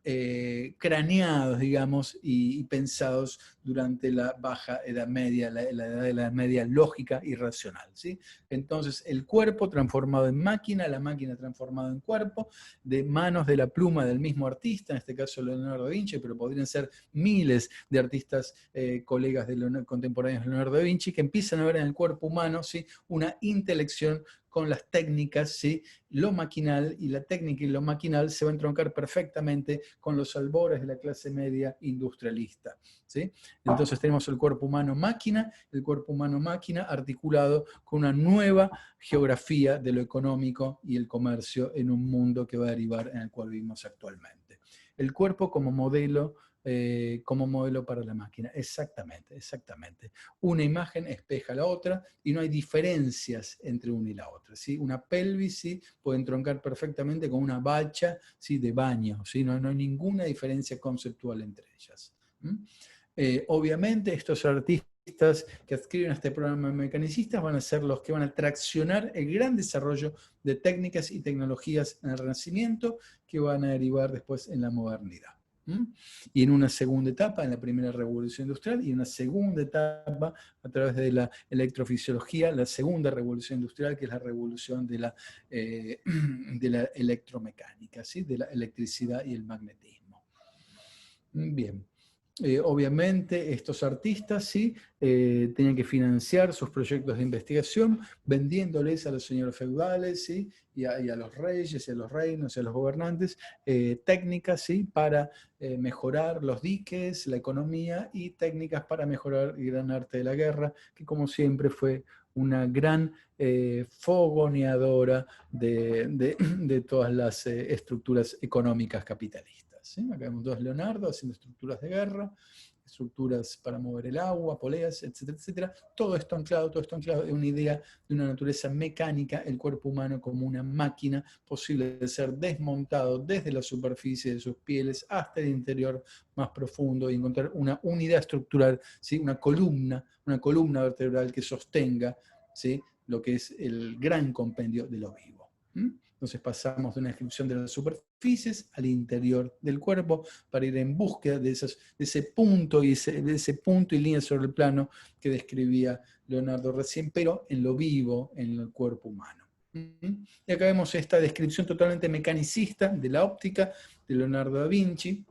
Speaker 1: craneados, digamos, y pensados durante la Baja Edad Media, la Edad de la Edad Media lógica y racional, ¿sí? Entonces, el cuerpo transformado en máquina, la máquina transformada en cuerpo, de manos de la pluma del mismo artista, en este caso Leonardo da Vinci, pero podrían ser miles de artistas colegas contemporáneos de Leonardo da Vinci, que empiezan a ver en el cuerpo humano, ¿sí? Una intelección con las técnicas, ¿sí? Lo maquinal, y la técnica y lo maquinal se van a entroncar perfectamente con los albores de la clase media industrialista, ¿sí? Entonces tenemos el cuerpo humano-máquina, el cuerpo humano-máquina articulado con una nueva geografía de lo económico y el comercio en un mundo que va a derivar en el cual vivimos actualmente. El cuerpo como modelo para la máquina. Exactamente, exactamente. Una imagen espeja la otra y no hay diferencias entre una y la otra, ¿sí? Una pelvis, ¿sí? Puede entroncar perfectamente con una bacha, ¿sí? De baño, ¿sí? No hay ninguna diferencia conceptual entre ellas. Obviamente estos artistas que adscriben a este programa de mecanicistas van a ser los que van a traccionar el gran desarrollo de técnicas y tecnologías en el Renacimiento que van a derivar después en la modernidad. Y en una segunda etapa, en la primera revolución industrial, y en una segunda etapa a través de la electrofisiología, la segunda revolución industrial, que es la revolución de la electromecánica, ¿sí? De la electricidad y el magnetismo. Bien. Obviamente estos artistas ¿sí? Tenían que financiar sus proyectos de investigación vendiéndoles a los señores feudales ¿sí? y a los reyes, y a los reinos, y a los gobernantes técnicas ¿sí? Para mejorar los diques, la economía, y técnicas para mejorar el gran arte de la guerra, que como siempre fue una gran fogoneadora de todas las estructuras económicas capitalistas. ¿Sí? Acá vemos dos Leonardo haciendo estructuras de guerra, estructuras para mover el agua, poleas, etcétera, etcétera. Todo esto anclado en una idea de una naturaleza mecánica, el cuerpo humano como una máquina posible de ser desmontado desde la superficie de sus pieles hasta el interior más profundo y encontrar una unidad estructural, ¿sí? Una columna vertebral que sostenga ¿sí? Lo que es el gran compendio de lo vivo. Entonces pasamos de una descripción de las superficies al interior del cuerpo para ir en búsqueda de ese punto y línea sobre el plano que describía Leonardo recién, pero en lo vivo, en el cuerpo humano. Y acá vemos esta descripción totalmente mecanicista de la óptica de Leonardo da Vinci,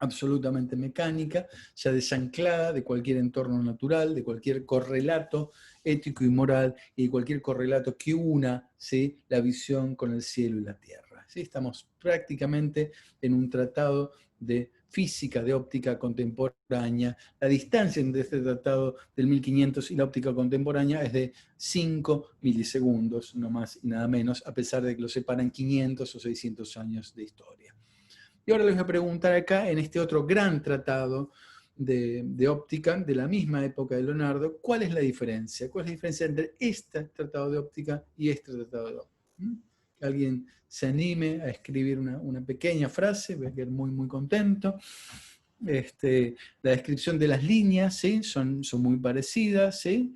Speaker 1: absolutamente mecánica, ya desanclada de cualquier entorno natural, de cualquier correlato ético y moral, y de cualquier correlato que una ¿sí? La visión con el cielo y la tierra. ¿Sí? Estamos prácticamente en un tratado de física de óptica contemporánea. La distancia entre este tratado del 1500 y la óptica contemporánea es de 5 milisegundos, no más y nada menos, a pesar de que lo separan 500 o 600 años de historia. Y ahora les voy a preguntar acá, en este otro gran tratado de óptica, de la misma época de Leonardo, ¿cuál es la diferencia? ¿Cuál es la diferencia entre este tratado de óptica y este tratado de óptica? Que alguien se anime a escribir una pequeña frase, voy a quedar muy, muy contento. La descripción de las líneas, ¿sí? son muy parecidas, ¿sí?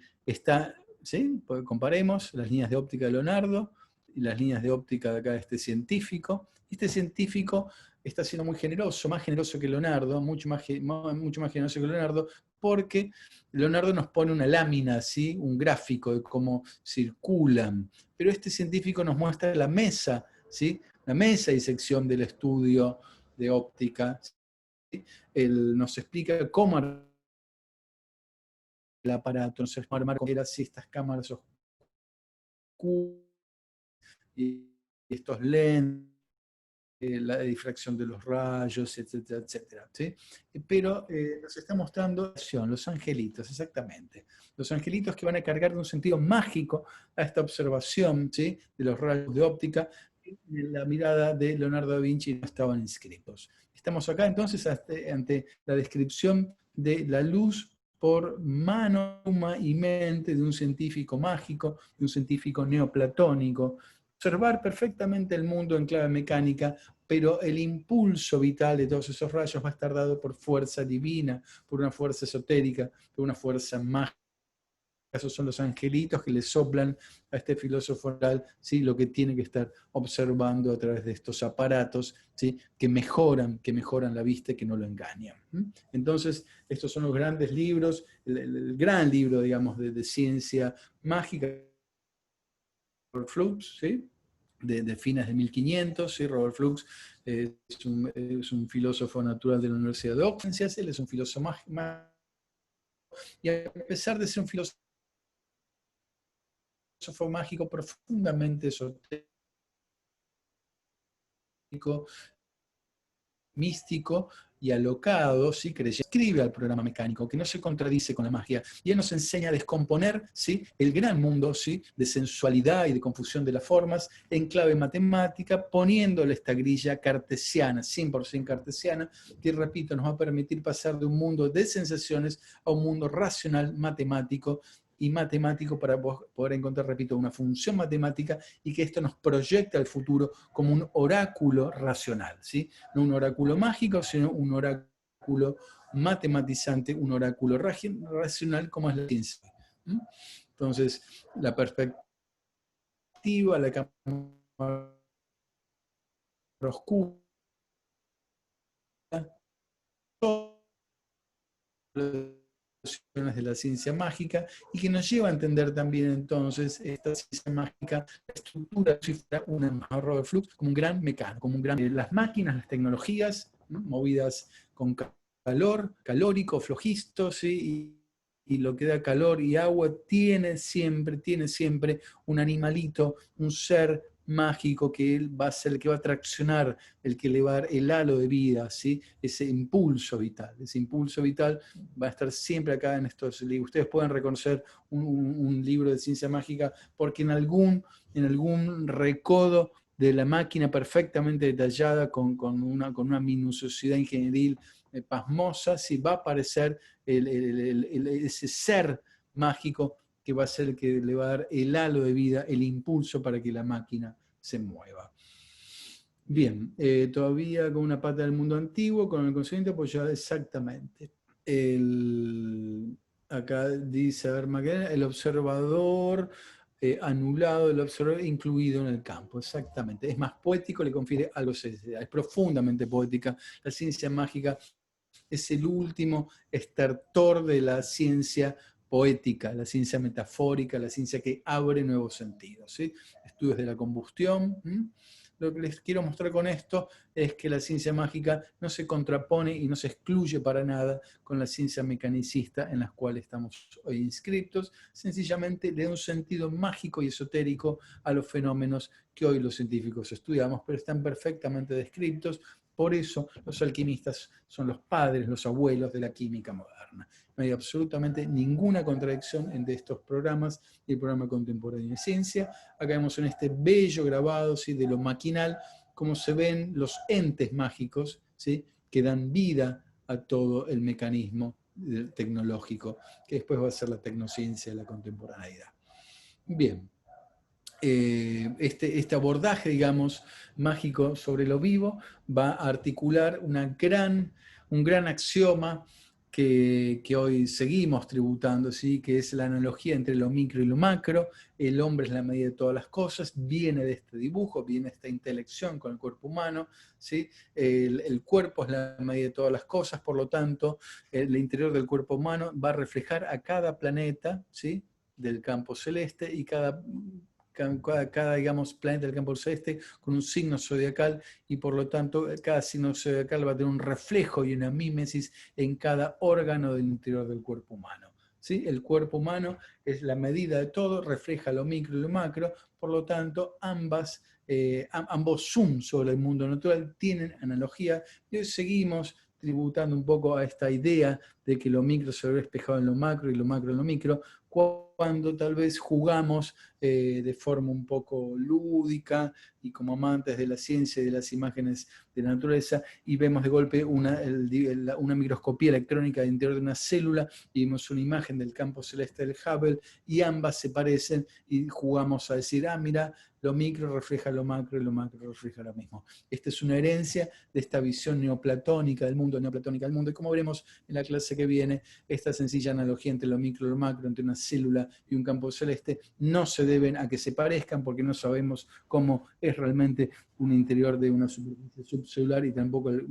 Speaker 1: ¿sí? Comparemos las líneas de óptica de Leonardo y las líneas de óptica de acá de este científico. Este científico está siendo muy generoso, más generoso que Leonardo, mucho más generoso que Leonardo, porque Leonardo nos pone una lámina, ¿sí? Un gráfico de cómo circulan, pero este científico nos muestra la mesa, ¿sí? La mesa y sección del estudio de óptica. ¿Sí? Él nos explica cómo el aparato, entonces armar cómo era así estas cámaras oscuras y estos lentes, la difracción de los rayos, etcétera, etcétera. ¿Sí? Pero nos está mostrando los angelitos, exactamente. Los angelitos que van a cargar de un sentido mágico a esta observación ¿sí? De los rayos de óptica. En la mirada de Leonardo da Vinci no estaban inscritos. Estamos acá entonces ante la descripción de la luz por mano y mente de un científico mágico, de un científico neoplatónico. Observar perfectamente el mundo en clave mecánica, pero el impulso vital de todos esos rayos va a estar dado por fuerza divina, por una fuerza esotérica, por una fuerza mágica. Esos son los angelitos que le soplan a este filósofo oral, ¿sí? Lo que tiene que estar observando a través de estos aparatos, ¿sí? que mejoran la vista y que no lo engañan. Entonces, estos son los grandes libros, el gran libro, digamos, de ciencia mágica, Robert Flux, ¿sí? de fines de 1500, ¿sí? Robert Flux es un filósofo natural de la Universidad de Oxford, él es un filósofo mágico, y a pesar de ser un filósofo mágico profundamente esotérico, místico y alocado, ¿sí? Escribe al programa mecánico, que no se contradice con la magia, y él nos enseña a descomponer, ¿sí? el gran mundo, ¿sí? de sensualidad y de confusión de las formas en clave matemática, poniéndole esta grilla cartesiana, 100% cartesiana, que, repito, nos va a permitir pasar de un mundo de sensaciones a un mundo racional, matemático, y matemático para poder encontrar, repito, una función matemática y que esto nos proyecta al futuro como un oráculo racional, ¿sí? No un oráculo mágico, sino un oráculo matematizante, un oráculo racional como es la ciencia. Entonces, la perspectiva, la cámara oscura, de la ciencia mágica, y que nos lleva a entender también entonces esta ciencia mágica, la estructura si fuera una Robert Flux como un gran mecánico, como un gran... las máquinas, las tecnologías, ¿no? movidas con calor, calórico, flojisto, ¿sí? y lo que da calor y agua tiene siempre un animalito, un ser mágico que él va a ser el que va a traccionar, el que le va a dar el halo de vida, ¿sí? Ese impulso vital va a estar siempre acá en estos libros. Ustedes pueden reconocer un libro de ciencia mágica porque en algún recodo de la máquina perfectamente detallada con una minuciosidad ingenieril pasmosa, sí va a aparecer ese ser mágico que va a ser el que le va a dar el halo de vida, el impulso para que la máquina se mueva. Bien, todavía con una pata del mundo antiguo, con el conocimiento apoyado exactamente. Acá dice, a ver, Macarena, el observador anulado, el observador incluido en el campo, exactamente. Es más poético, le confiere algo esencial, es profundamente poética. La ciencia mágica es el último estertor de la ciencia poética, la ciencia metafórica, la ciencia que abre nuevos sentidos, ¿sí? Estudios de la combustión. Lo que les quiero mostrar con esto es que la ciencia mágica no se contrapone y no se excluye para nada con la ciencia mecanicista en la cual estamos hoy inscritos, sencillamente le da un sentido mágico y esotérico a los fenómenos que hoy los científicos estudiamos, pero están perfectamente descritos. Por eso los alquimistas son los padres, los abuelos de la química moderna. No hay absolutamente ninguna contradicción entre estos programas y el programa contemporáneo de ciencia. Acá vemos en este bello grabado, ¿sí? de lo maquinal, cómo se ven los entes mágicos, ¿sí? que dan vida a todo el mecanismo tecnológico, que después va a ser la tecnociencia de la contemporaneidad. Bien. Este abordaje, digamos, mágico sobre lo vivo va a articular un gran axioma que hoy seguimos tributando, ¿sí? que es la analogía entre lo micro y lo macro. El hombre es la medida de todas las cosas, viene de este dibujo, viene de esta intelección con el cuerpo humano, ¿sí? El cuerpo es la medida de todas las cosas, por lo tanto, el interior del cuerpo humano va a reflejar a cada planeta, ¿sí? del campo celeste, y cada digamos, planeta del campo celeste con un signo zodiacal, y por lo tanto cada signo zodiacal va a tener un reflejo y una mímesis en cada órgano del interior del cuerpo humano. ¿Sí? El cuerpo humano es la medida de todo, refleja lo micro y lo macro, por lo tanto ambos zoom sobre el mundo natural tienen analogía, y hoy seguimos tributando un poco a esta idea de que lo micro se ve espejado en lo macro y lo macro en lo micro. cuando tal vez jugamos de forma un poco lúdica y como amantes de la ciencia y de las imágenes de la naturaleza, y vemos de golpe una microscopía electrónica del interior de una célula y vemos una imagen del campo celeste del Hubble y ambas se parecen y jugamos a decir, ah, mira, lo micro refleja lo macro y lo macro refleja lo mismo. Esta es una herencia de esta visión neoplatónica del mundo, y como veremos en la clase que viene, esta sencilla analogía entre lo micro y lo macro, entre una célula y un campo celeste, no se deben a que se parezcan porque no sabemos cómo es realmente un interior de una superficie subcelular y tampoco el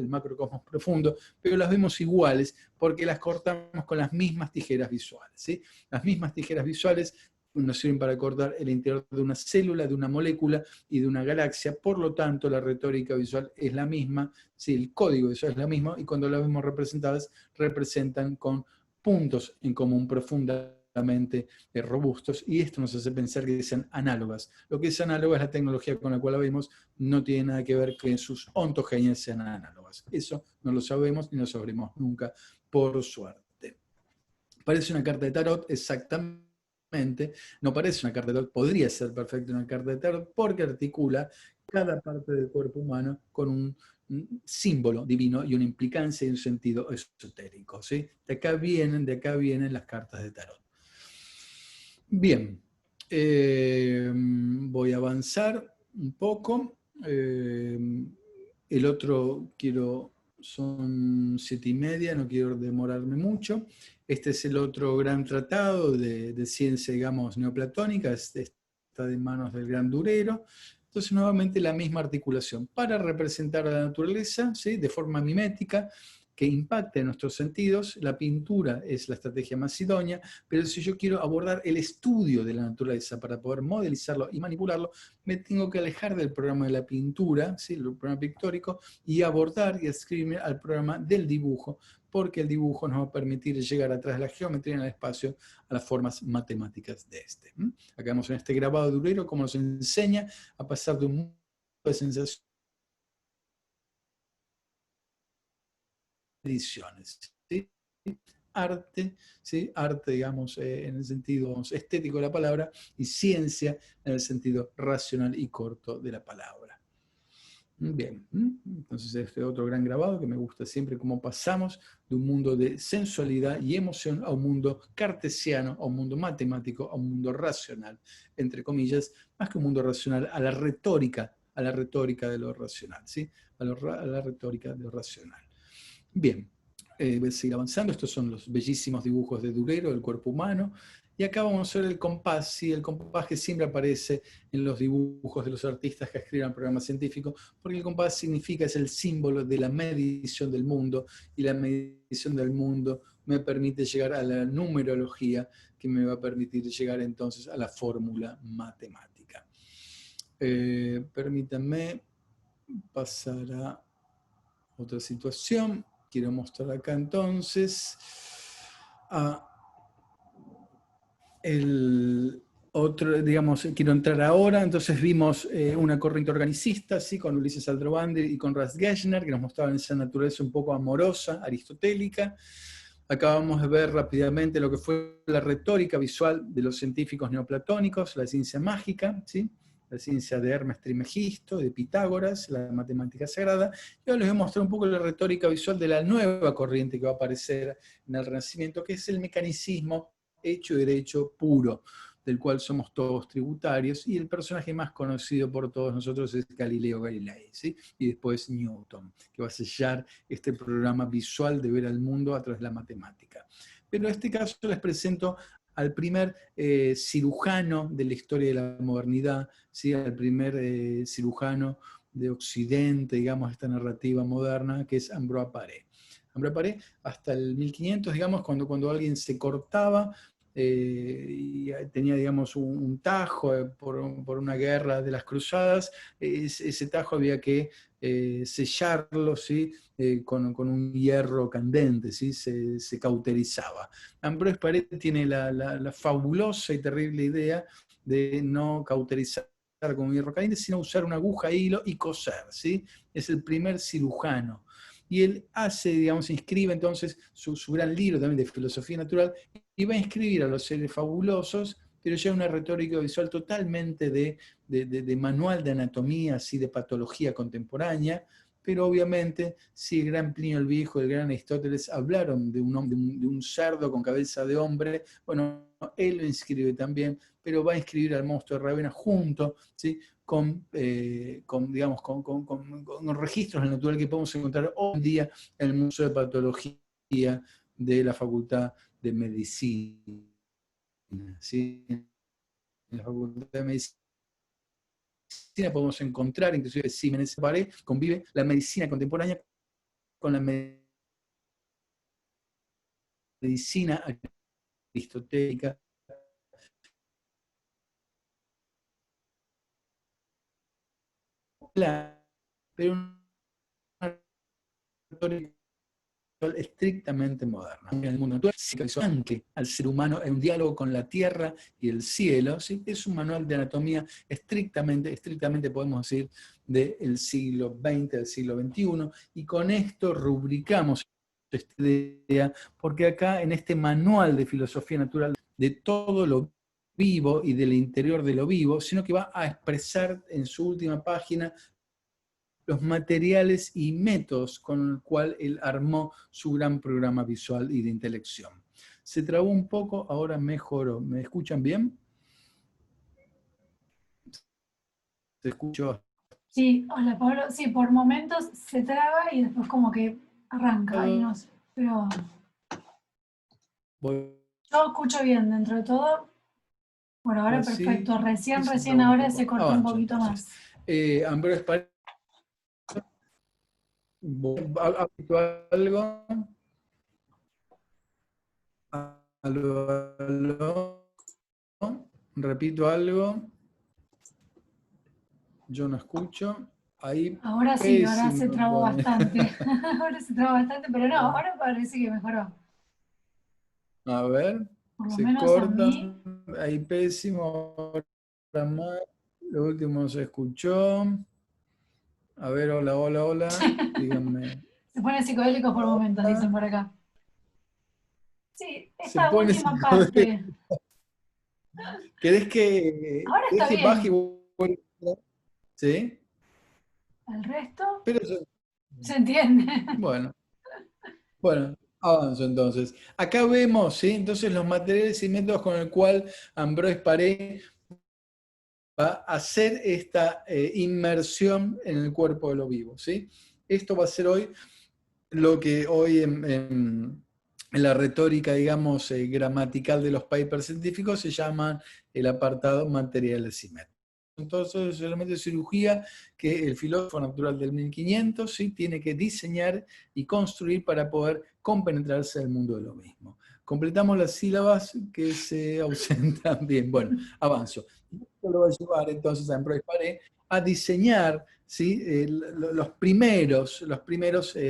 Speaker 1: macrocosmos profundo, pero las vemos iguales porque las cortamos con las mismas tijeras visuales, ¿sí? Las mismas tijeras visuales nos sirven para cortar el interior de una célula, de una molécula y de una galaxia, por lo tanto la retórica visual es la misma, ¿sí? El código visual es la misma, y cuando las vemos representadas, representan con puntos en común profundamente robustos, y esto nos hace pensar que sean análogas. Lo que es análoga es la tecnología con la cual la vemos, no tiene nada que ver que sus ontogenias sean análogas. Eso no lo sabemos ni lo sabremos nunca, por suerte. Parece una carta de tarot, exactamente. No parece una carta de tarot, podría ser perfecto una carta de tarot porque articula cada parte del cuerpo humano con un símbolo divino y una implicancia y un sentido esotérico, ¿sí? De acá vienen las cartas de tarot. Bien, voy a avanzar un poco. El otro son 7:30, no quiero demorarme mucho. Este es el otro gran tratado de ciencia, digamos, neoplatónica, está de manos del gran Durero. Entonces, nuevamente la misma articulación para representar a la naturaleza, ¿sí? De forma mimética, que impacte en nuestros sentidos. La pintura es la estrategia más idónea, pero si yo quiero abordar el estudio de la naturaleza para poder modelizarlo y manipularlo, me tengo que alejar del programa de la pintura, ¿sí? El programa pictórico, y abordar y adscribirme al programa del dibujo, porque el dibujo nos va a permitir llegar atrás de la geometría en el espacio a las formas matemáticas de este. Acá vemos en este grabado de Durero cómo nos enseña a pasar de un mundo de sensaciones ediciones, ¿sí? Arte, ¿sí? Arte, digamos, en el sentido estético de la palabra, y ciencia en el sentido racional y corto de la palabra. Bien, entonces este otro gran grabado que me gusta siempre, cómo pasamos de un mundo de sensualidad y emoción a un mundo cartesiano, a un mundo matemático, a un mundo racional, entre comillas, más que un mundo racional, a la retórica de lo racional, ¿sí? A la retórica de lo racional. Bien, voy a seguir avanzando. Estos son los bellísimos dibujos de Durero del cuerpo humano. Y acá vamos a ver el compás, ¿sí? El compás que siempre aparece en los dibujos de los artistas que escriben programas científicos, porque el compás significa, es el símbolo de la medición del mundo, y la medición del mundo me permite llegar a la numerología, que me va a permitir llegar entonces a la fórmula matemática. Permítanme pasar a otra situación. Quiero mostrar acá entonces el otro, digamos, quiero entrar ahora. Entonces vimos una corriente organicista, ¿sí? Con Ulises Aldrovandi y con Ras Geshner, que nos mostraban esa naturaleza un poco amorosa, aristotélica. Acabamos de ver rápidamente lo que fue la retórica visual de los científicos neoplatónicos, la ciencia mágica, ¿sí? La ciencia de Hermes Trismegisto, de Pitágoras, la matemática sagrada, y ahora les voy a mostrar un poco la retórica visual de la nueva corriente que va a aparecer en el Renacimiento, que es el mecanicismo hecho y derecho puro, del cual somos todos tributarios, y el personaje más conocido por todos nosotros es Galileo Galilei, ¿sí? Y después Newton, que va a sellar este programa visual de ver al mundo a través de la matemática. Pero en este caso les presento al primer cirujano de la historia de la modernidad, ¿sí? Al primer cirujano de Occidente, digamos, esta narrativa moderna, que es Ambroise Paré. Ambroise Paré, hasta el 1500, digamos, cuando alguien se cortaba, y tenía, digamos, un tajo por una guerra de las cruzadas, ese tajo había que sellarlo, ¿sí? Con un hierro candente, ¿sí? Se cauterizaba. Ambroise Paré tiene la fabulosa y terrible idea de no cauterizar con un hierro caliente, sino usar una aguja, hilo y coser, ¿sí? Es el primer cirujano. Y él hace, digamos, inscribe entonces su gran libro también de filosofía natural, y va a inscribir a los seres fabulosos, pero ya una retórica visual totalmente de manual de anatomía, así de patología contemporánea, pero obviamente si el gran Plinio el Viejo, el gran Aristóteles hablaron de un cerdo con cabeza de hombre, bueno, él lo inscribe también, pero va a inscribir al monstruo de Rávena junto, ¿sí? con registros naturales que podemos encontrar hoy en día en el Museo de Patología de la Facultad de Medicina. ¿Sí? En la Facultad de Medicina podemos encontrar, inclusive especímenes, convive la medicina contemporánea con la medicina aristotélica, pero una retórica estrictamente moderna. En el mundo actual, ancla al ser humano en un diálogo con la tierra y el cielo, ¿sí? Es un manual de anatomía estrictamente podemos decir, del siglo XX, del siglo XXI, y con esto rubricamos esta idea, porque acá en este manual de filosofía natural de todo lo vivo y del interior de lo vivo, sino que va a expresar en su última página los materiales y métodos con el cual él armó su gran programa visual y de intelección. Se trabó un poco, ahora mejoró. ¿Me escuchan bien? ¿Se escuchó?
Speaker 2: Sí, hola Pablo. Sí, por momentos se traba y después como que arranca. Y no sé, pero yo escucho bien dentro de todo. Bueno, ahora
Speaker 1: Así,
Speaker 2: perfecto. Recién ahora se cortó un poquito
Speaker 1: entonces.
Speaker 2: más.
Speaker 1: Ambrosio Paré, algo. Aló. Repito algo. Yo no escucho. Ahí
Speaker 2: Ahora sí, ahora se trabó bastante. Ahora se trabó bastante, pero no, ahora parece que mejoró.
Speaker 1: A ver,
Speaker 2: Por lo
Speaker 1: se
Speaker 2: menos a
Speaker 1: corta.
Speaker 2: mí.
Speaker 1: Ahí pésimo. Ahora más. Lo último se escuchó. A ver, hola, hola, hola. Díganme.
Speaker 2: Se pone psicodélicos por momentos, dicen por acá. Sí,
Speaker 1: Se
Speaker 2: esta
Speaker 1: pone
Speaker 2: última parte.
Speaker 1: ¿Querés que,
Speaker 2: Ahora está
Speaker 1: baje y
Speaker 2: bien.
Speaker 1: vuelva? ¿Sí?
Speaker 2: El resto
Speaker 1: Pero
Speaker 2: se entiende.
Speaker 1: bueno, avanzo entonces. Acá vemos, ¿sí? Entonces los materiales y métodos con el cual Ambroise Paré va a hacer esta inmersión en el cuerpo de lo vivo, ¿sí? Esto va a ser hoy lo que hoy en la retórica, digamos, gramatical de los papers científicos se llama el apartado materiales y métodos. Entonces, elementos de cirugía que el filósofo natural del 1500 ¿sí? tiene que diseñar y construir para poder compenetrarse al mundo de lo mismo. Completamos las sílabas que se ausentan. Bien, bueno, avanzo. Esto lo va a llevar entonces a Ambroise Paré a diseñar ¿sí? Los primeros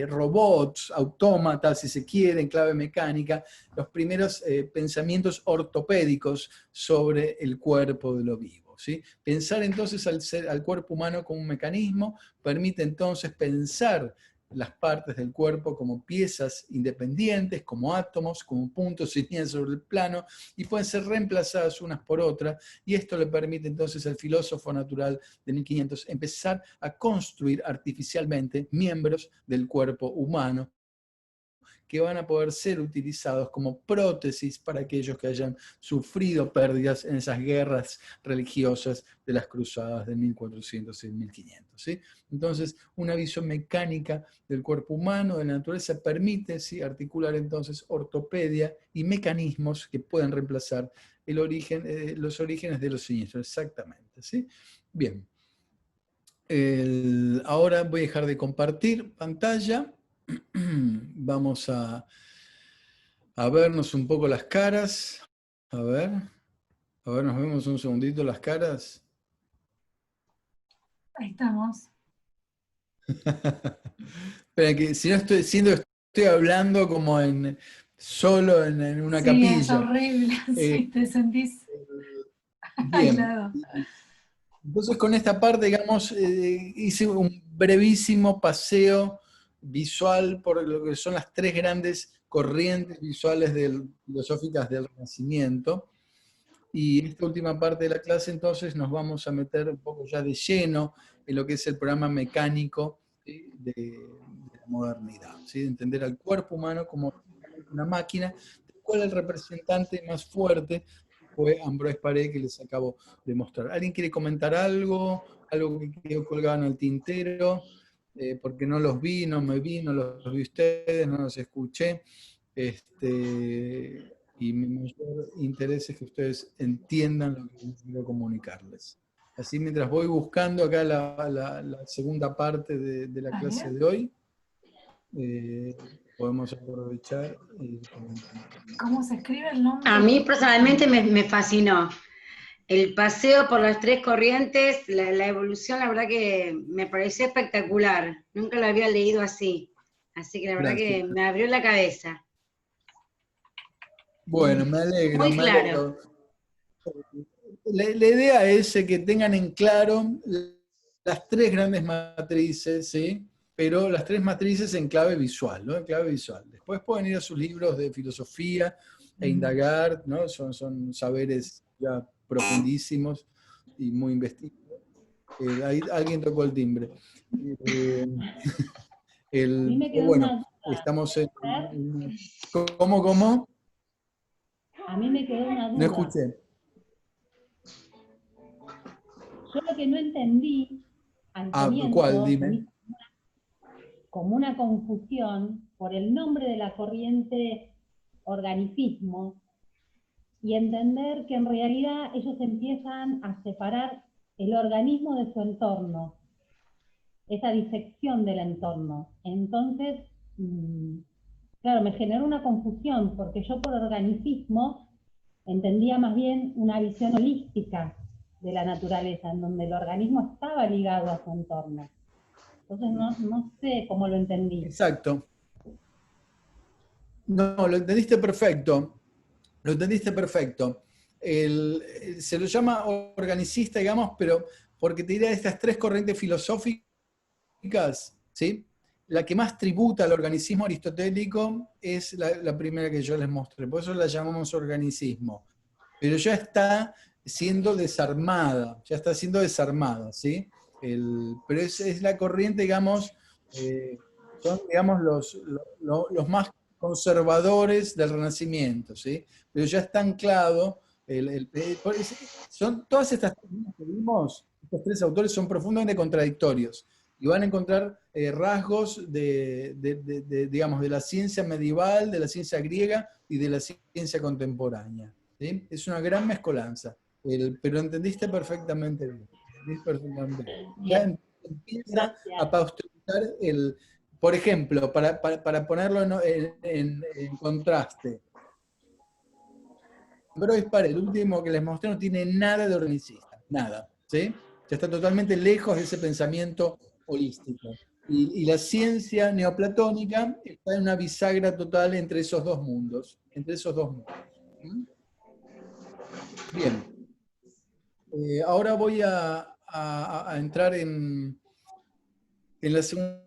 Speaker 1: robots, autómatas, si se quiere, en clave mecánica, los primeros pensamientos ortopédicos sobre el cuerpo de lo vivo. ¿sí? Pensar entonces al cuerpo humano como un mecanismo permite entonces pensar las partes del cuerpo como piezas independientes, como átomos, como puntos y líneas sobre el plano, y pueden ser reemplazadas unas por otras, y esto le permite entonces al filósofo natural de 1500 empezar a construir artificialmente miembros del cuerpo humano que van a poder ser utilizados como prótesis para aquellos que hayan sufrido pérdidas en esas guerras religiosas de las cruzadas de 1400 y 1500. ¿sí? Entonces, una visión mecánica del cuerpo humano, de la naturaleza, permite ¿sí? articular entonces ortopedia y mecanismos que puedan reemplazar los orígenes de los siniestros. Exactamente. ¿sí? Bien. Ahora voy a dejar de compartir pantalla. Vamos a vernos un poco las caras. A ver, nos vemos un segundito las caras.
Speaker 2: Ahí estamos.
Speaker 1: Espera, que si no estoy hablando como solo en una
Speaker 2: Sí,
Speaker 1: capilla.
Speaker 2: es horrible, sí, te sentís
Speaker 1: Bien.
Speaker 2: aislado.
Speaker 1: Entonces con esta parte, digamos, hice un brevísimo paseo visual por lo que son las tres grandes corrientes visuales filosóficas del Renacimiento. Y en esta última parte de la clase entonces nos vamos a meter un poco ya de lleno en lo que es el programa mecánico, ¿sí?, de la modernidad, ¿sí?, de entender al cuerpo humano como una máquina, del cual el representante más fuerte fue Ambroise Paré, que les acabo de mostrar. ¿Alguien quiere comentar algo? ¿Algo que quedó colgado en el tintero? Porque no los vi, no los vi ustedes, no los escuché. Y mi mayor interés es que ustedes entiendan lo que quiero comunicarles. Así, mientras voy buscando acá la segunda parte de la clase de hoy, podemos aprovechar y comentar.
Speaker 2: ¿Cómo se escribe el nombre?
Speaker 4: A mí personalmente me fascinó. El paseo por las tres corrientes, la evolución, la verdad que me pareció espectacular. Nunca lo había leído así. Así que la verdad que me abrió la cabeza.
Speaker 1: Bueno, me alegro.
Speaker 4: Muy claro.
Speaker 1: La idea es que tengan en claro las tres grandes matrices, ¿sí? Pero las tres matrices en clave visual, ¿no? En clave visual. Después pueden ir a sus libros de filosofía e indagar, ¿no? Son saberes ya profundísimos y muy investigados. Ahí alguien tocó el timbre. Bueno, estamos en... ¿Cómo?
Speaker 5: A mí me quedó una duda.
Speaker 1: No escuché.
Speaker 5: Yo lo que no entendí al comienzo,
Speaker 1: ¿cuál? Dime.
Speaker 5: como una confusión por el nombre de la corriente organicismo y entender que en realidad ellos empiezan a separar el organismo de su entorno, esa disección del entorno. Entonces, claro, me generó una confusión porque yo por organicismo entendía más bien una visión holística de la naturaleza, en donde el organismo estaba ligado a su entorno. Entonces no sé cómo lo entendí.
Speaker 1: Exacto. No, lo entendiste perfecto. Lo entendiste perfecto. Se lo llama organicista, digamos, pero porque te diría de estas tres corrientes filosóficas, ¿sí? La que más tributa al organicismo aristotélico es la primera que yo les mostré, por eso la llamamos organicismo. Pero ya está siendo desarmada, ¿sí? Pero es la corriente, digamos, son, digamos, los más conservadores del Renacimiento, ¿sí? Pero ya está anclado, son todas estas cosas que vimos, estos tres autores son profundamente contradictorios, y van a encontrar rasgos digamos, de la ciencia medieval, de la ciencia griega y de la ciencia contemporánea, ¿sí? Es una gran mezcolanza, pero entendiste perfectamente bien. Ya empieza a pausterizar por ejemplo, para ponerlo en contraste, Ambroise Paré, el último que les mostré, no tiene nada de organicista, nada, ¿sí? Ya está totalmente lejos de ese pensamiento holístico. Y la ciencia neoplatónica está en una bisagra total entre esos dos mundos. ¿Mm? Bien. Ahora voy a entrar en la segunda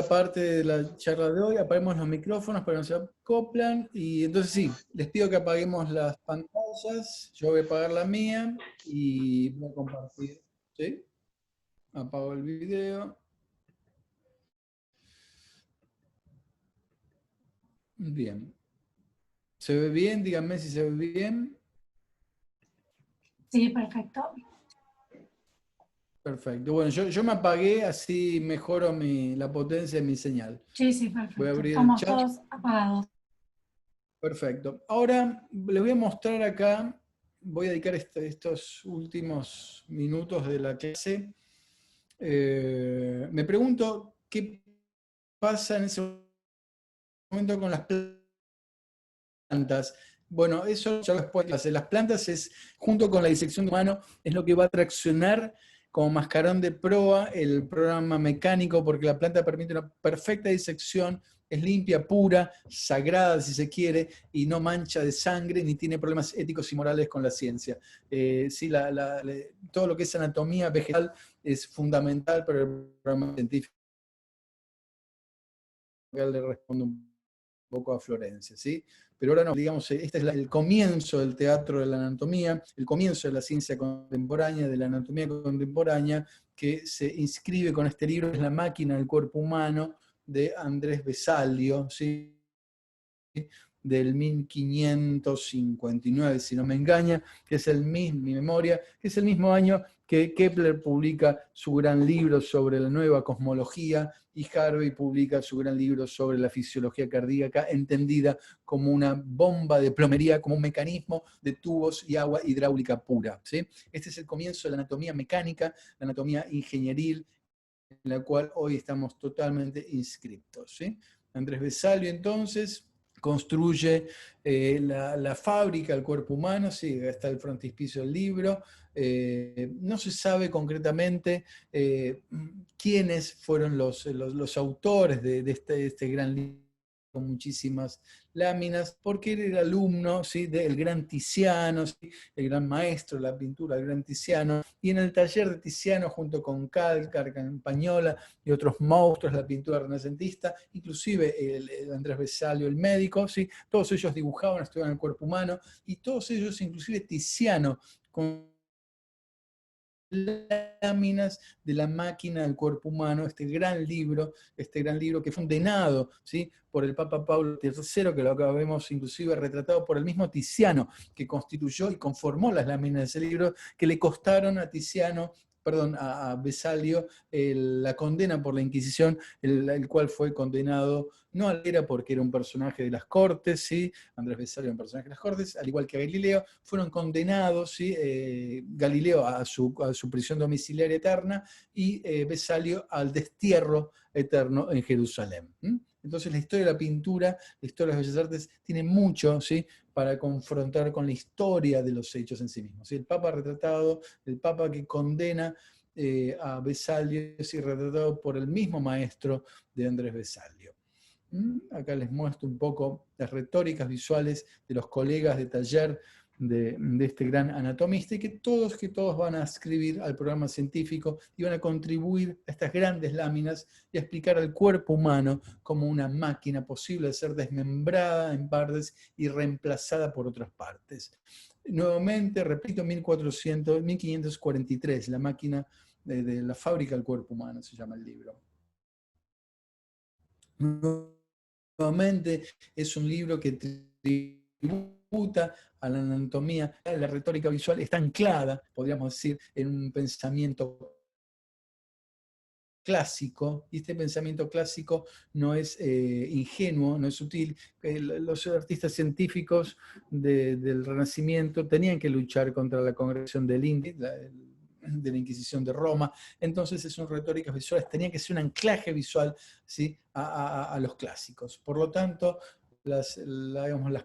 Speaker 1: parte de la charla de hoy. Apaguemos los micrófonos para que no se acoplan. Y entonces sí, les pido que apaguemos las pantallas. Yo voy a apagar la mía y voy a compartir. ¿Sí? Apago el video. Bien. ¿Se ve bien? Díganme si se ve bien.
Speaker 2: Sí, perfecto.
Speaker 1: Perfecto. Bueno, yo me apagué, así mejoro la potencia de mi señal.
Speaker 2: Sí, perfecto.
Speaker 1: Voy a abrir
Speaker 2: Estamos
Speaker 1: el chat.
Speaker 2: todos apagados.
Speaker 1: Perfecto. Ahora les voy a mostrar acá, voy a dedicar estos últimos minutos de la clase. Me pregunto qué pasa en ese momento con las plantas. Bueno, eso ya después de las plantas es, junto con la disección de humano, es lo que va a traccionar como mascarón de proa el programa mecánico, porque la planta permite una perfecta disección, es limpia, pura, sagrada si se quiere, y no mancha de sangre, ni tiene problemas éticos y morales con la ciencia. Sí, todo lo que es anatomía vegetal es fundamental para el programa científico. Le respondo un poco a Florencia, ¿sí? Pero ahora no, digamos, este es el comienzo del teatro de la anatomía, el comienzo de la ciencia contemporánea, de la anatomía contemporánea, que se inscribe con este libro, es La máquina del cuerpo humano, de Andrés Vesalio, ¿sí? Del 1559, si no me engaña, que es el mismo, mi memoria, que es el mismo año que Kepler publica su gran libro sobre la nueva cosmología y Harvey publica su gran libro sobre la fisiología cardíaca, entendida como una bomba de plomería, como un mecanismo de tubos y agua hidráulica pura, ¿sí? Este es el comienzo de la anatomía mecánica, la anatomía ingenieril, en la cual hoy estamos totalmente inscriptos, ¿sí? Andrés Vesalio, entonces, construye la fábrica del cuerpo humano, sí, está el frontispicio del libro. No se sabe concretamente quiénes fueron los autores de este gran libro, con muchísimas láminas, porque él era alumno, ¿sí?, del gran Tiziano, ¿sí?, el gran maestro de la pintura del gran Tiziano, y en el taller de Tiziano, junto con Calcar, Campagnola y otros monstruos de la pintura renacentista, inclusive el Andrés Vesalio, el médico, ¿sí?, todos ellos dibujaban, estudiaban el cuerpo humano, y todos ellos, inclusive Tiziano, con láminas de la máquina del cuerpo humano, este gran libro que fue condenado, ¿sí?, por el Papa Pablo III, que lo vemos inclusive retratado por el mismo Tiziano, que constituyó y conformó las láminas de ese libro, que le costaron a Tiziano, perdón, a Vesalio, la condena por la Inquisición, el cual fue condenado, no era porque era un personaje de las cortes, ¿sí?, Andrés Vesalio era un personaje de las cortes, al igual que Galileo, fueron condenados, ¿sí?, Galileo a su prisión domiciliaria eterna y Vesalio al destierro eterno en Jerusalén. Entonces la historia de la pintura, la historia de las bellas artes, tiene mucho, ¿sí?, para confrontar con la historia de los hechos en sí mismos, ¿sí? El Papa retratado, el Papa que condena a Vesalio, ¿sí?, retratado por el mismo maestro de Andrés Vesalio. Acá les muestro un poco las retóricas visuales de los colegas de taller de este gran anatomista, y que todos van a escribir al programa científico y van a contribuir a estas grandes láminas y a explicar al cuerpo humano como una máquina posible de ser desmembrada en partes y reemplazada por otras partes. Nuevamente, repito, 1543, la máquina de la fábrica del cuerpo humano, se llama el libro. Nuevamente, es un libro que tributa a la anatomía. La retórica visual está anclada, podríamos decir, en un pensamiento clásico, y este pensamiento clásico no es ingenuo, no es sutil. Los artistas científicos del Renacimiento tenían que luchar contra la congregación del INDI, de la Inquisición de Roma, entonces son retóricas visuales, tenía que ser un anclaje visual, ¿sí?, a los clásicos. Por lo tanto, las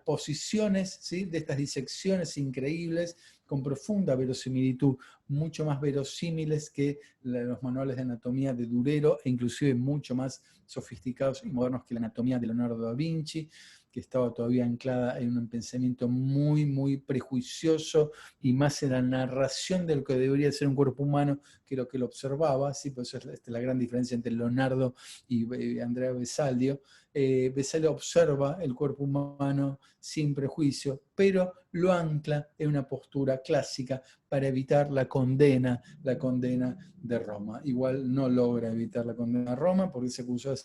Speaker 1: posiciones, ¿sí?, de estas disecciones increíbles, con profunda verosimilitud, mucho más verosímiles que los manuales de anatomía de Durero, e inclusive mucho más sofisticados y modernos que la anatomía de Leonardo da Vinci, que estaba todavía anclada en un pensamiento muy, muy prejuicioso, y más en la narración de lo que debería ser un cuerpo humano que lo que lo observaba, ¿sí? Por eso es la gran diferencia entre Leonardo y Andrea Vesalio. Vesalio observa el cuerpo humano sin prejuicio, pero lo ancla en una postura clásica para evitar la condena de Roma. Igual no logra evitar la condena de Roma porque se acusó de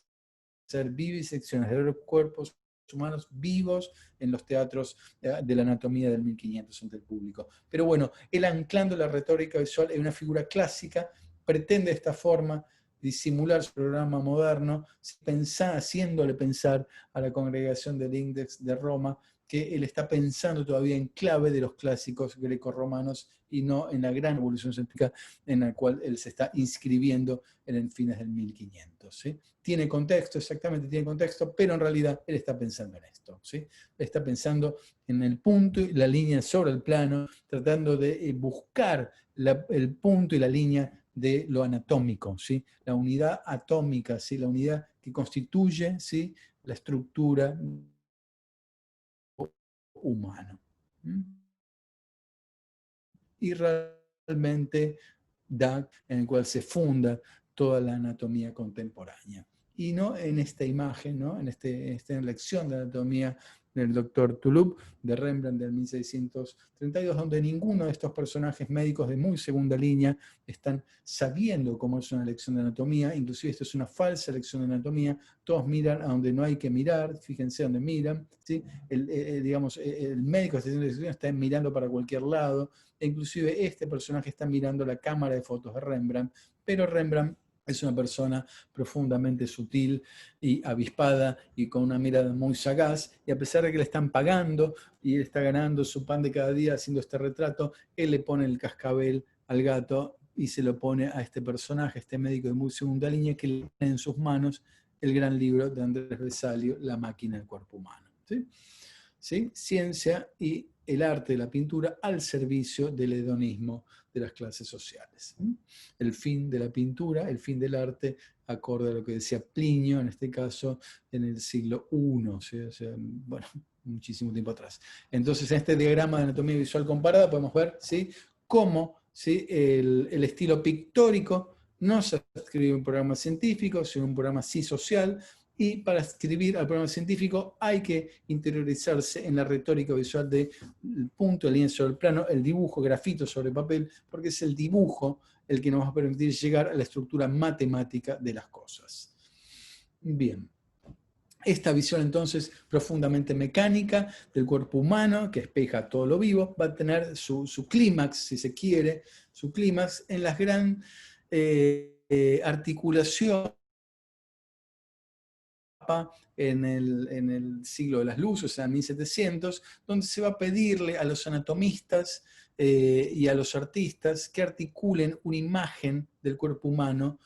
Speaker 1: hacer vivisecciones de los cuerpos humanos vivos en los teatros de la anatomía del 1500 ante el público. Pero bueno, él, anclando la retórica visual en una figura clásica, pretende de esta forma disimular su programa moderno, haciéndole pensar a la congregación del Index de Roma que él está pensando todavía en clave de los clásicos grecorromanos y no en la gran evolución científica en la cual él se está inscribiendo en el fines del 1500. ¿Sí? Tiene contexto, exactamente tiene contexto, pero en realidad él está pensando en esto. ¿Sí? Está pensando en el punto y la línea sobre el plano, tratando de buscar el punto y la línea de lo anatómico, ¿sí? La unidad atómica, ¿sí? La unidad que constituye, ¿sí?, la estructura humana. Y realmente da en el cual se funda toda la anatomía contemporánea. y no en esta imagen, ¿no? en esta lección de anatomía del doctor Toulouse, de Rembrandt del 1632, donde ninguno de estos personajes médicos de muy segunda línea están sabiendo cómo es una lección de anatomía, inclusive esto es una falsa lección de anatomía, todos miran a donde no hay que mirar, fíjense dónde miran, ¿sí? Digamos, el médico está mirando para cualquier lado, e inclusive este personaje está mirando la cámara de fotos de Rembrandt, pero Rembrandt es una persona profundamente sutil y avispada y con una mirada muy sagaz, y a pesar de que le están pagando y él está ganando su pan de cada día haciendo este retrato, él le pone el cascabel al gato y se lo pone a este personaje, este médico de muy segunda línea, que le pone en sus manos el gran libro de Andrés Vesalio, La máquina del cuerpo humano. ¿Sí? ¿Sí? Ciencia y el arte de la pintura al servicio del hedonismo de las clases sociales. El fin de la pintura, el fin del arte, acorde a lo que decía Plinio, en este caso, en el siglo I, ¿sí? O sea, bueno, muchísimo tiempo atrás. Entonces, en este diagrama de anatomía visual comparada podemos ver, ¿sí?, cómo, ¿sí?, el estilo pictórico no se escribe en un programa científico, sino en un programa sí social, y para escribir al programa científico hay que interiorizarse en la retórica visual del punto, el lienzo, el plano, el dibujo, grafito sobre papel, porque es el dibujo el que nos va a permitir llegar a la estructura matemática de las cosas. Bien. Esta visión entonces profundamente mecánica del cuerpo humano, que espeja todo lo vivo, va a tener su clímax, si se quiere, su clímax en la gran articulación en el siglo de las luces, o sea, 1700, donde se va a pedirle a los anatomistas y a los artistas que articulen una imagen del cuerpo humano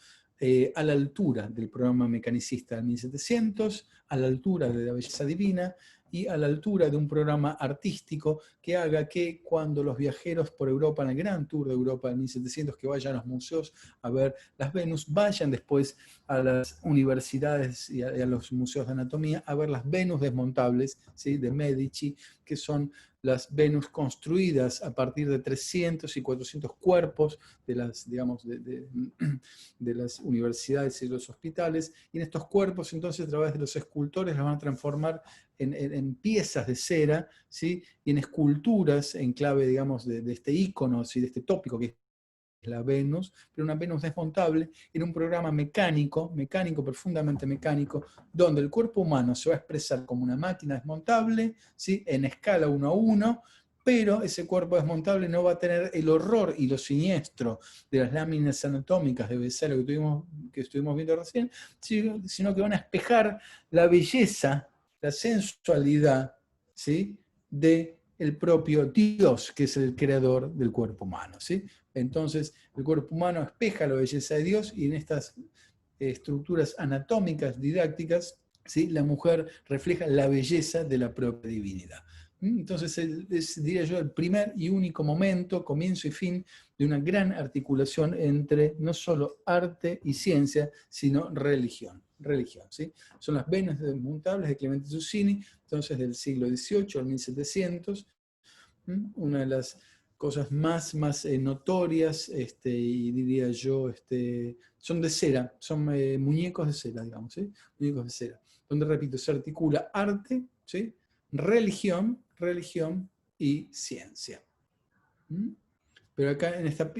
Speaker 1: a la altura del programa mecanicista de 1700, a la altura de la belleza divina y a la altura de un programa artístico que haga que cuando los viajeros por Europa, en el gran tour de Europa de 1700, que vayan a los museos a ver las Venus, vayan después a las universidades y a los museos de anatomía a ver las Venus desmontables, ¿sí?, de Medici, que son las Venus construidas a partir de 300 y 400 cuerpos de las, digamos, de las universidades y los hospitales, y en estos cuerpos entonces a través de los escultores los van a transformar en piezas de cera, ¿sí?, y en esculturas en clave, digamos, de este ícono, ¿sí?, de este tópico que es la Venus, pero una Venus desmontable, en un programa mecánico, profundamente mecánico, donde el cuerpo humano se va a expresar como una máquina desmontable, ¿sí?, en escala 1 a 1, pero ese cuerpo desmontable no va a tener el horror y lo siniestro de las láminas anatómicas de Vesalio que estuvimos viendo recién, sino que van a espejar la belleza, la sensualidad, ¿sí?, de el propio Dios, que es el creador del cuerpo humano, ¿sí? Entonces, el cuerpo humano espeja la belleza de Dios, y en estas estructuras anatómicas didácticas, ¿sí?, la mujer refleja la belleza de la propia divinidad. Entonces, es, diría yo, el primer y único momento, comienzo y fin, de una gran articulación entre no solo arte y ciencia, sino religión, ¿sí? Son las Venus desmontables de Clemente Susini, entonces del siglo XVIII al 1700, una de las cosas más notorias, y diría yo, son de cera, son muñecos de cera, digamos, ¿sí?, muñecos de cera, donde, repito, se articula arte, ¿sí?, religión y ciencia. Pero acá en esta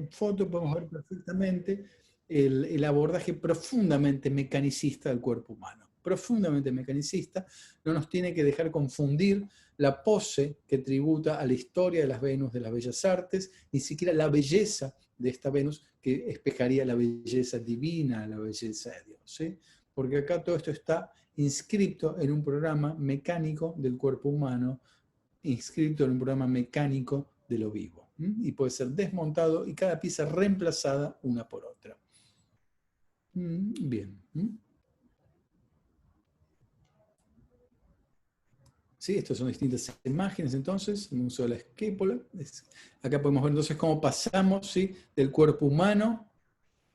Speaker 1: foto podemos ver perfectamente el abordaje profundamente mecanicista del cuerpo humano. Profundamente mecanicista, no nos tiene que dejar confundir la pose que tributa a la historia de las Venus de las Bellas Artes, ni siquiera la belleza de esta Venus que espejaría la belleza divina, la belleza de Dios, ¿sí? Porque acá todo esto está inscrito en un programa mecánico del cuerpo humano, inscrito en un programa mecánico de lo vivo. Y puede ser desmontado y cada pieza reemplazada una por otra. Bien. ¿Sí? Estas son distintas imágenes entonces, en un uso de la esquépola. Acá podemos ver entonces cómo pasamos, ¿sí?, del cuerpo humano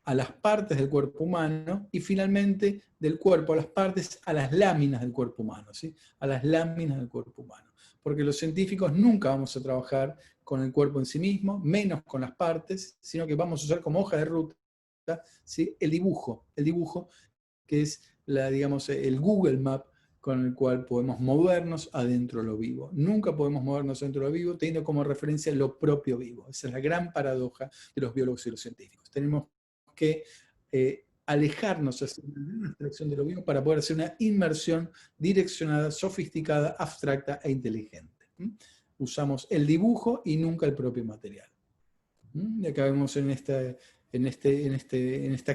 Speaker 1: a las partes del cuerpo humano, y finalmente del cuerpo a las partes, a las láminas del cuerpo humano, ¿sí?, a las láminas del cuerpo humano. Porque los científicos nunca vamos a trabajar con el cuerpo en sí mismo, menos con las partes, sino que vamos a usar como hoja de ruta, ¿sí?, el dibujo que es digamos, el Google Map con el cual podemos movernos adentro de lo vivo. Nunca podemos movernos adentro de lo vivo teniendo como referencia lo propio vivo. Esa es la gran paradoja de los biólogos y los científicos. Tenemos que alejarnos hacia una abstracción de lo vivo para poder hacer una inmersión direccionada, sofisticada, abstracta e inteligente. Usamos el dibujo y nunca el propio material. Y acá vemos en esta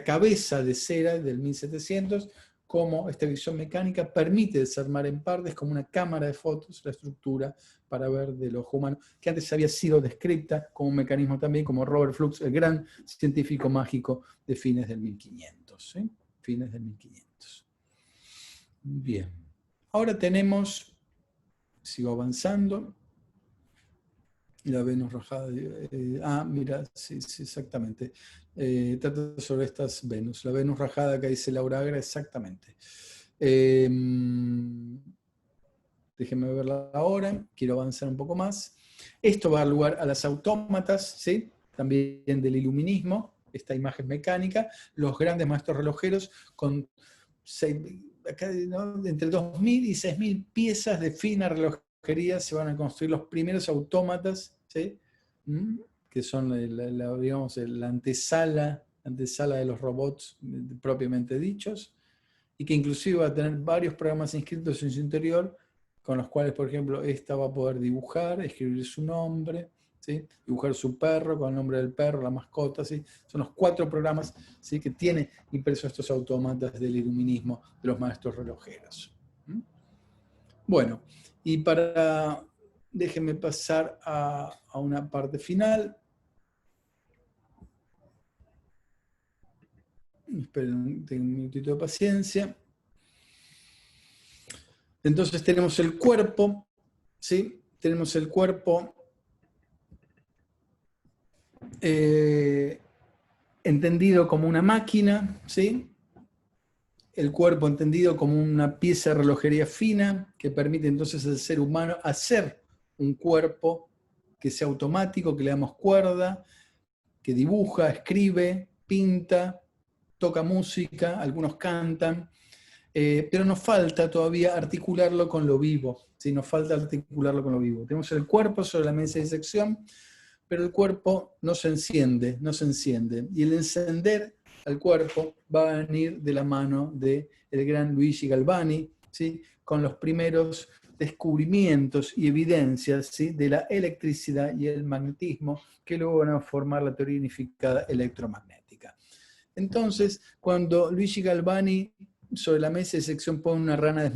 Speaker 1: cabeza de cera del 1700, cómo esta visión mecánica permite desarmar en partes como una cámara de fotos la estructura para ver del ojo humano, que antes había sido descrita como un mecanismo también, como Robert Flux, el gran científico mágico de fines del 1500. ¿Sí? Fines del 1500. Bien. Ahora tenemos, sigo avanzando, la Venus rajada. Mira, sí, exactamente. Trata sobre estas Venus. La Venus rajada que dice Laura Agra, exactamente. Déjenme verla ahora. Quiero avanzar un poco más. Esto va a dar lugar a las autómatas, ¿sí? También del iluminismo, esta imagen mecánica. Los grandes maestros relojeros con entre 2.000 y 6.000 piezas de fina relojería se van a construir los primeros autómatas, ¿sí? Que son digamos, la antesala de los robots propiamente dichos, y que inclusive va a tener varios programas inscritos en su interior, con los cuales, por ejemplo, esta va a poder dibujar, escribir su nombre, ¿sí? Dibujar su perro con el nombre del perro, la mascota, ¿sí? Son los 4 programas, ¿sí? Que tiene impresos estos autómatas del iluminismo de los maestros relojeros. Bueno, y déjenme pasar a una parte final. Esperen, tengo un minutito de paciencia. Entonces tenemos el cuerpo, ¿sí? Tenemos el cuerpo entendido como una máquina, ¿sí? El cuerpo entendido como una pieza de relojería fina que permite entonces al ser humano hacer un cuerpo que sea automático, que le damos cuerda, que dibuja, escribe, pinta, toca música, algunos cantan, pero nos falta todavía articularlo con lo vivo, ¿sí? Nos falta articularlo con lo vivo. Tenemos el cuerpo sobre la mesa de disección, pero el cuerpo no se enciende, y el encender al cuerpo va a venir de la mano del gran Luigi Galvani, ¿sí? Con los primeros descubrimientos y evidencias, ¿sí? De la electricidad y el magnetismo, que luego van a formar la teoría unificada electromagnética. Entonces, cuando Luigi Galvani sobre la mesa de disección pone una rana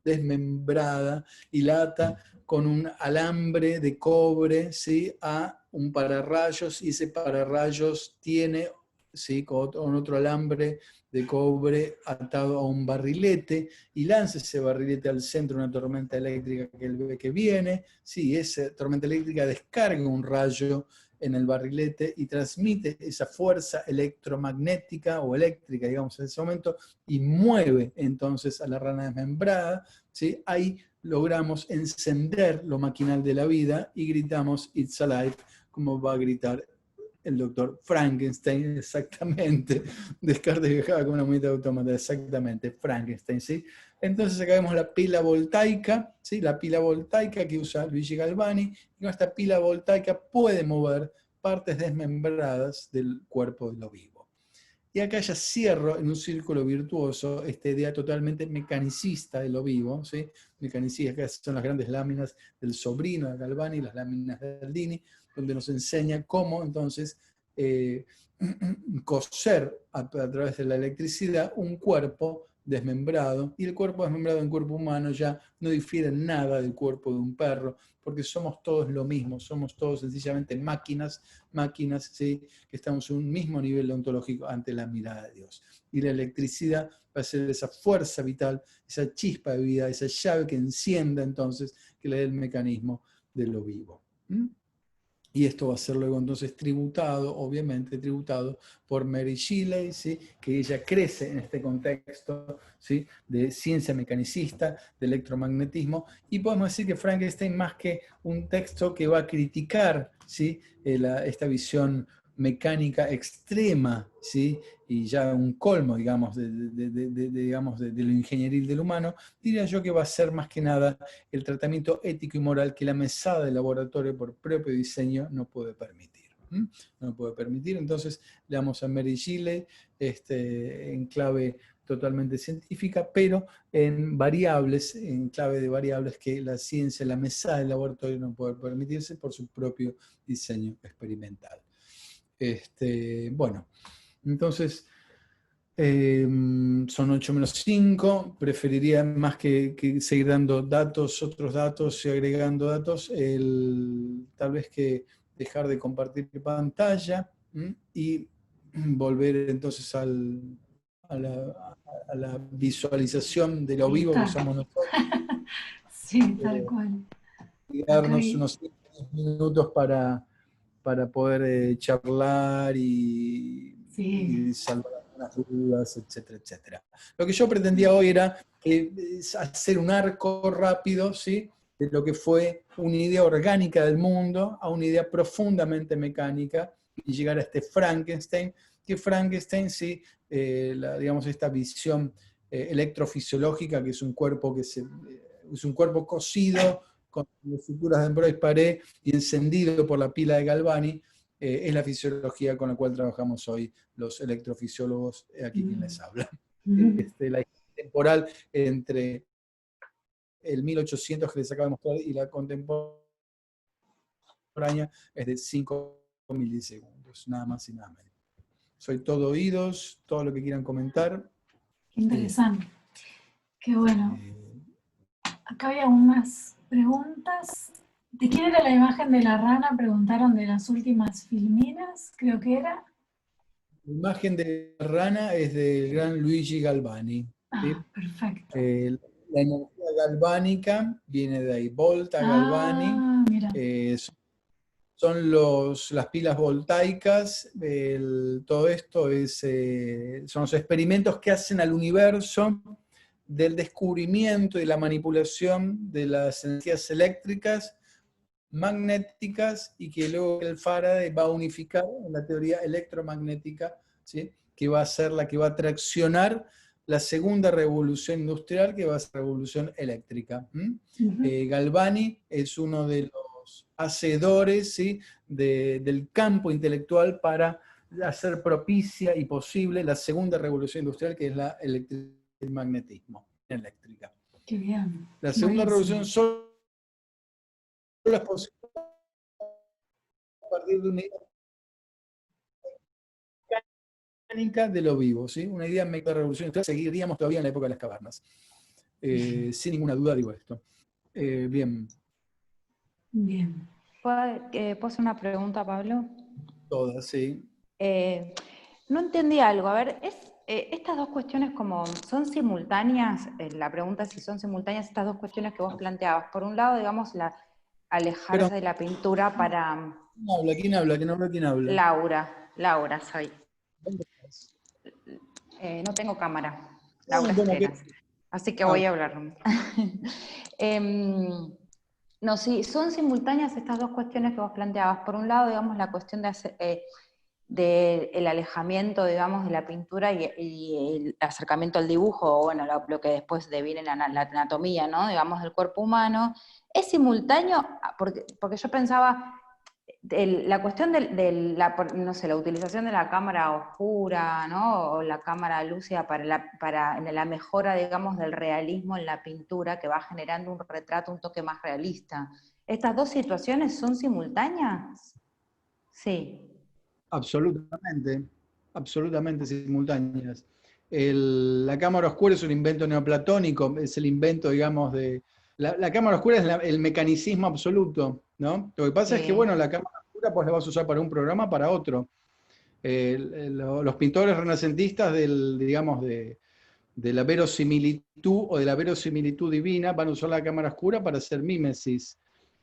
Speaker 1: desmembrada y la ata con un alambre de cobre, ¿sí? A un pararrayos, y ese pararrayos tiene, ¿sí? con otro alambre de cobre atado a un barrilete, y lanza ese barrilete al centro de una tormenta eléctrica que él ve que viene, ¿sí? Esa tormenta eléctrica descarga un rayo en el barrilete y transmite esa fuerza electromagnética o eléctrica, digamos, en ese momento, y mueve entonces a la rana desmembrada, ¿sí? Ahí logramos encender lo maquinal de la vida y gritamos "It's alive", como va a gritar el doctor Frankenstein, exactamente. Descartes viajaba con una muñeca autómata, exactamente, Frankenstein, ¿sí? Entonces acá vemos la pila voltaica, ¿sí? La pila voltaica que usa Luigi Galvani, y con esta pila voltaica puede mover partes desmembradas del cuerpo de lo vivo. Y acá ya cierro en un círculo virtuoso esta idea totalmente mecanicista de lo vivo, ¿sí? Mecanicista, que son las grandes láminas del sobrino de Galvani, las láminas de Aldini, donde nos enseña cómo entonces coser a través de la electricidad un cuerpo desmembrado, y el cuerpo desmembrado en cuerpo humano ya no difiere nada del cuerpo de un perro, porque somos todos lo mismo, somos todos sencillamente máquinas, ¿sí? Que estamos en un mismo nivel ontológico ante la mirada de Dios. Y la electricidad va a ser esa fuerza vital, esa chispa de vida, esa llave que encienda entonces, que le dé el mecanismo de lo vivo. Y esto va a ser luego entonces tributado, obviamente tributado por Mary Shelley, ¿sí? Que ella crece en este contexto, ¿sí? De ciencia mecanicista, de electromagnetismo, y podemos decir que Frankenstein, más que un texto que va a criticar, ¿sí? Esta visión mecánica extrema, ¿sí? Y ya un colmo, digamos, de lo ingenieril del humano, diría yo que va a ser más que nada el tratamiento ético y moral que la mesada de laboratorio por propio diseño no puede permitir. No puede permitir, entonces le damos a Mary Shelley en clave totalmente científica, pero en variables, en clave de variables que la ciencia, la mesada del laboratorio no puede permitirse por su propio diseño experimental. Bueno, entonces son 8 menos 5, preferiría más que seguir dando datos, otros datos y agregando datos, tal vez que dejar de compartir pantalla y volver entonces a la visualización de lo vivo que somos nosotros.
Speaker 2: Sí, tal cual.
Speaker 1: Y darnos
Speaker 2: Ok.
Speaker 1: unos 5 minutos para poder charlar y salvar algunas dudas, etcétera, etcétera. Lo que yo pretendía hoy era hacer un arco rápido, ¿sí?, de lo que fue una idea orgánica del mundo a una idea profundamente mecánica y llegar a este Frankenstein, que Frankenstein, sí, digamos, esta visión electrofisiológica, que es un cuerpo es un cuerpo cosido con estructuras de Ambrose Paré y encendido por la pila de Galvani, es la fisiología con la cual trabajamos hoy los electrofisiólogos, aquí quien les habla. La historia temporal entre el 1800 que les acabo de mostrar y la contemporánea es de 5 milisegundos, nada más y nada menos. Soy todo oídos, todo lo que quieran comentar.
Speaker 2: Qué interesante. Qué bueno. Acá había unas preguntas. ¿De quién era la imagen de la rana? Preguntaron de las últimas filminas, creo que era.
Speaker 1: La imagen de la rana es del gran Luigi Galvani. ¿Sí?
Speaker 2: Perfecto.
Speaker 1: La energía galvánica viene de ahí, Volta Galvani.
Speaker 2: Mira.
Speaker 1: Son las pilas voltaicas, todo esto son los experimentos que hacen al universo del descubrimiento y la manipulación de las energías eléctricas, magnéticas, y que luego el Faraday va a unificar en la teoría electromagnética, ¿sí?, que va a ser la que va a traccionar la segunda revolución industrial, que va a ser la revolución eléctrica. Galvani es uno de los hacedores, ¿sí?, del campo intelectual para hacer propicia y posible la segunda revolución industrial, que es el magnetismo eléctrica.
Speaker 2: Qué bien.
Speaker 1: La segunda revolución solo es posible a partir de una idea mecánica de lo vivo, ¿sí? Una idea mecánica de revolución industrial, seguiríamos todavía en la época de las cavernas. Sin ninguna duda digo esto. Bien.
Speaker 2: Bien.
Speaker 3: ¿Puedo hacer una pregunta, Pablo?
Speaker 1: Todas, sí.
Speaker 3: No entendí algo. A ver, estas dos cuestiones como son simultáneas, la pregunta es si son simultáneas estas dos cuestiones que vos planteabas. Por un lado, digamos, alejarse de la pintura para...
Speaker 1: ¿Quién habla? ¿Quién habla?
Speaker 3: Laura soy. No tengo cámara. Laura
Speaker 1: Bueno,
Speaker 3: Estreras. Así que voy a hablar. No, sí, son simultáneas estas dos cuestiones que vos planteabas. Por un lado, digamos, la cuestión del alejamiento, digamos, de la pintura y el acercamiento al dibujo, o bueno, lo que después deviene la anatomía, ¿no?, digamos, del cuerpo humano. ¿Es simultáneo? Porque yo pensaba, la cuestión no sé, la utilización de la cámara oscura, ¿no?, o la cámara lúcida para la mejora, digamos, del realismo en la pintura, que va generando un retrato, un toque más realista. ¿Estas dos situaciones son simultáneas? Sí.
Speaker 1: Absolutamente simultáneas. La cámara oscura es un invento neoplatónico, es el invento, digamos, de... La cámara oscura es el mecanicismo absoluto, ¿no? Lo que pasa es que, bueno, la cámara oscura pues la vas a usar para un programa, para otro. Los pintores renacentistas digamos, de la verosimilitud o de la verosimilitud divina van a usar la cámara oscura para hacer mímesis.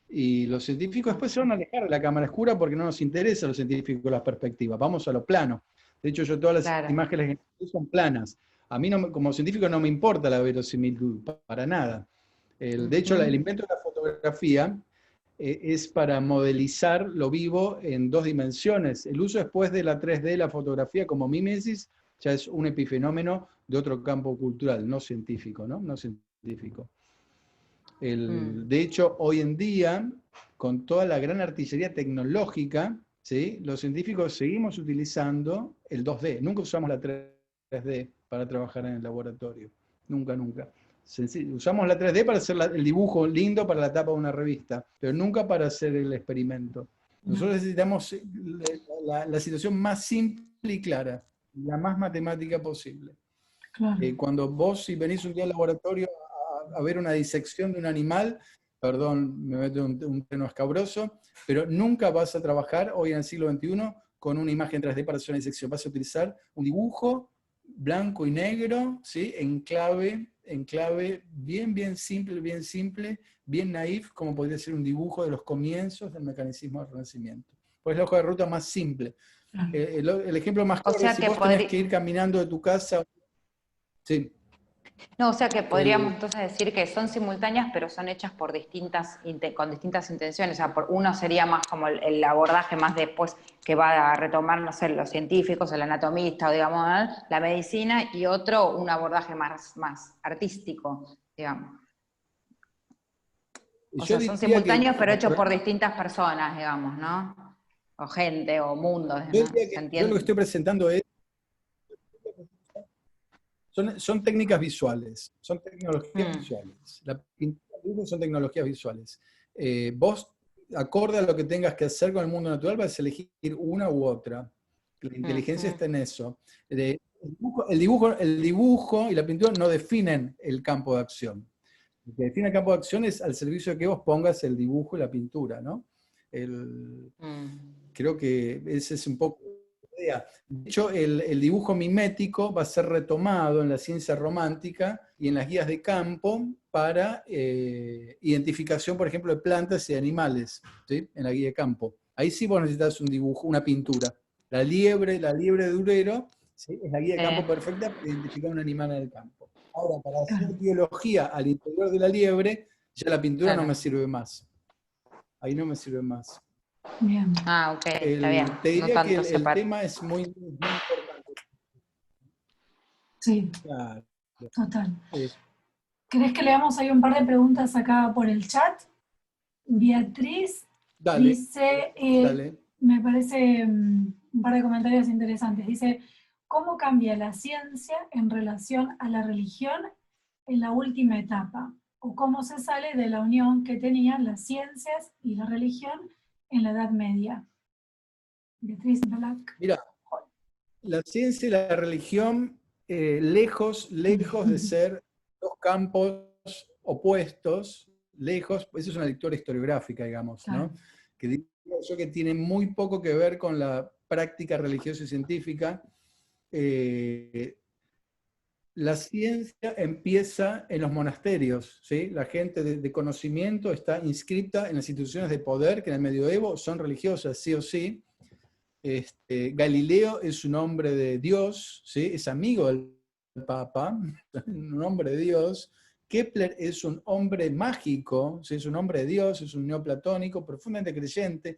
Speaker 1: Y los científicos después se van a alejar de la cámara oscura porque no nos interesa a los científicos las perspectivas, vamos a lo plano. De hecho, yo todas las imágenes que son planas. A mí como científico no me importa la verosimilitud, para nada. De hecho, el invento de la fotografía es para modelizar lo vivo en 2 dimensiones. El uso después de la 3D, la fotografía como mímesis, ya es un epifenómeno de otro campo cultural, no científico, ¿no? No científico. De hecho, hoy en día, con toda la gran artillería tecnológica, ¿sí? Los científicos seguimos utilizando el 2D. Nunca usamos la 3D para trabajar en el laboratorio. Nunca, nunca. Usamos la 3D para hacer el dibujo lindo para la tapa de una revista, pero nunca para hacer el experimento. Nosotros necesitamos la situación más simple y clara, la más matemática posible.
Speaker 2: Claro.
Speaker 1: Cuando vos, si venís un día al laboratorio a ver una disección de un animal, perdón, me meto un terreno escabroso, pero nunca vas a trabajar hoy en el siglo XXI con una imagen 3D para hacer una disección. Vas a utilizar un dibujo blanco y negro, ¿sí? en clave bien simple, bien naif, como podría ser un dibujo de los comienzos del mecanismo del Renacimiento. Pues es la hoja de ruta más simple. El ejemplo más claro es si vos tenés que ir caminando de tu casa. Sí.
Speaker 3: No, o sea que podríamos entonces decir que son simultáneas, pero son hechas por con distintas intenciones. O sea, uno sería más como el abordaje más después que va a retomar, no sé, los científicos, el anatomista, o digamos, la medicina, y otro, un abordaje más artístico, digamos. O sea, son simultáneos, pero hechos por distintas personas, digamos, ¿no? O gente, o mundos, ¿no?
Speaker 1: Yo lo que estoy presentando es Son técnicas visuales, son tecnologías visuales. La pintura y el dibujo son tecnologías visuales. Vos, acorde a lo que tengas que hacer con el mundo natural, vas a elegir una u otra. La inteligencia está en eso. El dibujo y la pintura no definen el campo de acción. Lo que define el campo de acción es al servicio de que vos pongas el dibujo y la pintura, ¿no? Creo que ese es un poco la idea. De hecho, el dibujo mimético va a ser retomado en la ciencia romántica y en las guías de campo para identificación, por ejemplo, de plantas y animales, ¿sí? En la guía de campo. Ahí sí vos necesitas un dibujo, una pintura. La liebre de Durero, ¿sí? Es la guía de campo perfecta para identificar un animal en el campo. Ahora, para hacer biología al interior de la liebre, ya la pintura no me sirve más. Ahí no me sirve más.
Speaker 2: Bien.
Speaker 3: Ah, ok, está bien.
Speaker 1: Te diría que el tema es muy importante.
Speaker 2: Sí,
Speaker 1: Claro.
Speaker 2: total. ¿Querés que leamos ahí un par de preguntas acá por el chat? Beatriz dice,
Speaker 1: dale.
Speaker 2: me parece un par de comentarios interesantes. Dice, ¿cómo cambia la ciencia en relación a la religión en la última etapa? ¿O cómo se sale de la unión que tenían las ciencias y la religión en la Edad Media? Beatriz Black.
Speaker 1: Mira, la ciencia y la religión, lejos de ser dos campos opuestos, lejos, esa es una lectura historiográfica, digamos,
Speaker 2: Claro.
Speaker 1: ¿no? Que digo yo que tiene muy poco que ver con la práctica religiosa y científica. La ciencia empieza en los monasterios, ¿sí? La gente de conocimiento está inscrita en las instituciones de poder que en el medioevo son religiosas, sí o sí. Galileo es un hombre de Dios, ¿sí? Es amigo del Papa, un hombre de Dios. Kepler es un hombre mágico, ¿sí? Es un hombre de Dios, es un neoplatónico, profundamente creyente.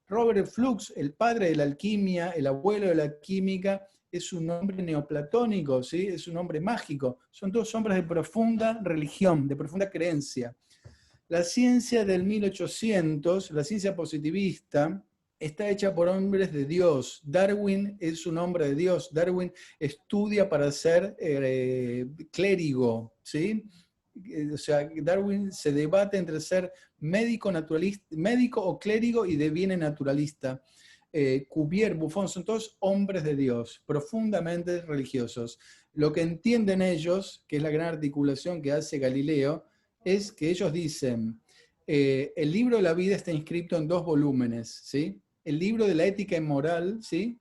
Speaker 1: Robert Flux, el padre de la alquimia, el abuelo de la química, es un hombre neoplatónico, ¿sí? Es un hombre mágico. Son todos hombres de profunda religión, de profunda creencia. La ciencia del 1800, la ciencia positivista, está hecha por hombres de Dios. Darwin es un hombre de Dios. Darwin estudia para ser clérigo, ¿sí? O sea, Darwin se debate entre ser médico o clérigo y deviene naturalista. Cuvier, Buffon, son todos hombres de Dios, profundamente religiosos. Lo que entienden ellos, que es la gran articulación que hace Galileo, es que ellos dicen, el libro de la vida está inscrito en 2 volúmenes, ¿sí? El libro de la ética y moral, ¿sí?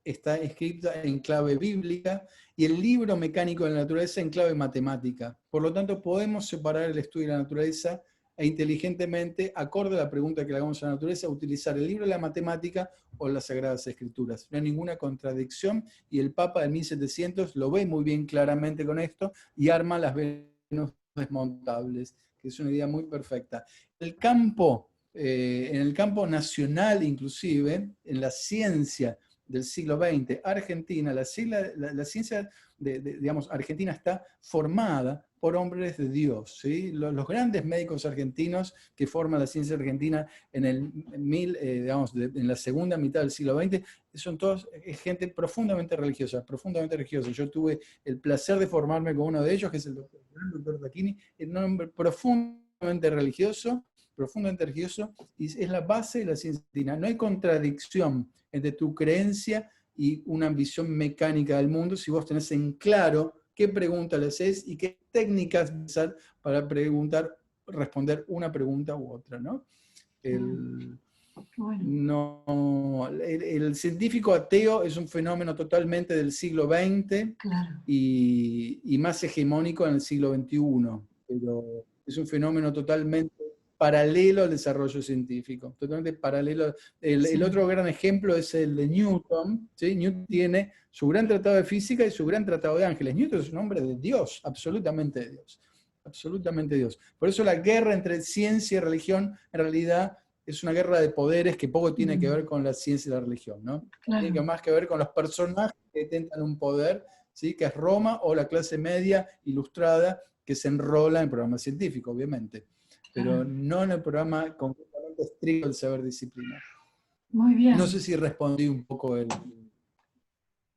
Speaker 1: Está escrito en clave bíblica, y el libro mecánico de la naturaleza en clave matemática. Por lo tanto, podemos separar el estudio de la naturaleza e inteligentemente, acorde a la pregunta que le hagamos a la naturaleza, utilizar el libro de la matemática o las Sagradas Escrituras. No hay ninguna contradicción, y el Papa de 1700 lo ve muy bien claramente con esto, y arma las Venus desmontables, que es una idea muy perfecta. El campo en el campo nacional inclusive, en la ciencia del siglo XX, Argentina, la ciencia digamos, Argentina está formada por hombres de Dios, ¿sí? Los grandes médicos argentinos que forman la ciencia argentina en la segunda mitad del siglo XX, son todos gente profundamente religiosa, profundamente religiosa. Yo tuve el placer de formarme con uno de ellos, que es el doctor Tacchini, un hombre profundamente religioso, y es la base de la ciencia argentina. No hay contradicción entre tu creencia y una visión mecánica del mundo si vos tenés en claro qué pregunta le haces y qué técnicas usar para responder una pregunta u otra, ¿no? El científico ateo es un fenómeno totalmente del siglo XX,
Speaker 2: claro,
Speaker 1: y más hegemónico en el siglo XXI, pero es un fenómeno totalmente paralelo al desarrollo científico, totalmente paralelo. El otro gran ejemplo es el de Newton, ¿sí? Newton tiene su gran tratado de física y su gran tratado de ángeles. Newton es un hombre de Dios, absolutamente de Dios, absolutamente Dios. Por eso la guerra entre ciencia y religión, en realidad, es una guerra de poderes que poco tiene que ver con la ciencia y la religión, ¿no?
Speaker 2: claro.
Speaker 1: Tiene más que ver con los personajes que tentan un poder, ¿sí? Que es Roma o la clase media ilustrada que se enrola en programas científicos, obviamente, pero no en el programa completamente estricto del saber disciplinar.
Speaker 2: Muy bien.
Speaker 1: No sé si respondí un poco el...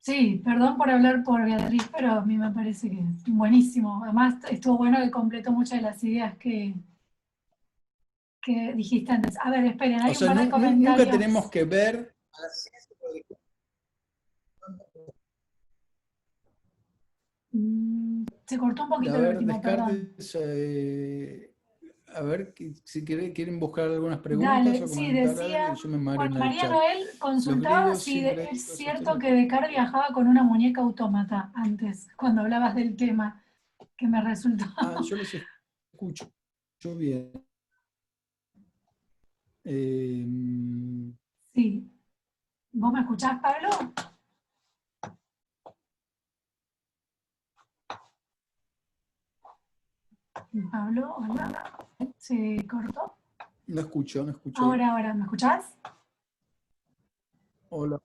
Speaker 2: Sí, perdón por hablar por Beatriz, pero a mí me parece que es buenísimo. Además, estuvo bueno que completó muchas de las ideas que dijiste antes. A ver, esperen, hay
Speaker 1: O sea,
Speaker 2: un par de comentarios.
Speaker 1: nunca tenemos que ver a la ciencia y la religión.
Speaker 2: Se cortó un poquito
Speaker 1: A
Speaker 2: el
Speaker 1: ver,
Speaker 2: último, perdón.
Speaker 1: Descartes, a ver, si quieren buscar algunas preguntas
Speaker 2: Dale,
Speaker 1: o
Speaker 2: sí,
Speaker 1: comentar
Speaker 2: decía,
Speaker 1: algo, yo me mareo
Speaker 2: bueno,
Speaker 1: en el
Speaker 2: María
Speaker 1: chat.
Speaker 2: Noel
Speaker 1: Los
Speaker 2: consultaba
Speaker 1: griegos
Speaker 2: si
Speaker 1: siempre
Speaker 2: es cierto que Descartes viajaba con una muñeca autómata antes, cuando hablabas del tema, que me resultó.
Speaker 1: Ah, yo los escucho bien.
Speaker 2: Sí. ¿Vos me escuchás, Pablo? Pablo, hola. ¿Se cortó?
Speaker 1: No escucho.
Speaker 2: Ahora, ¿me escuchás?
Speaker 1: Hola.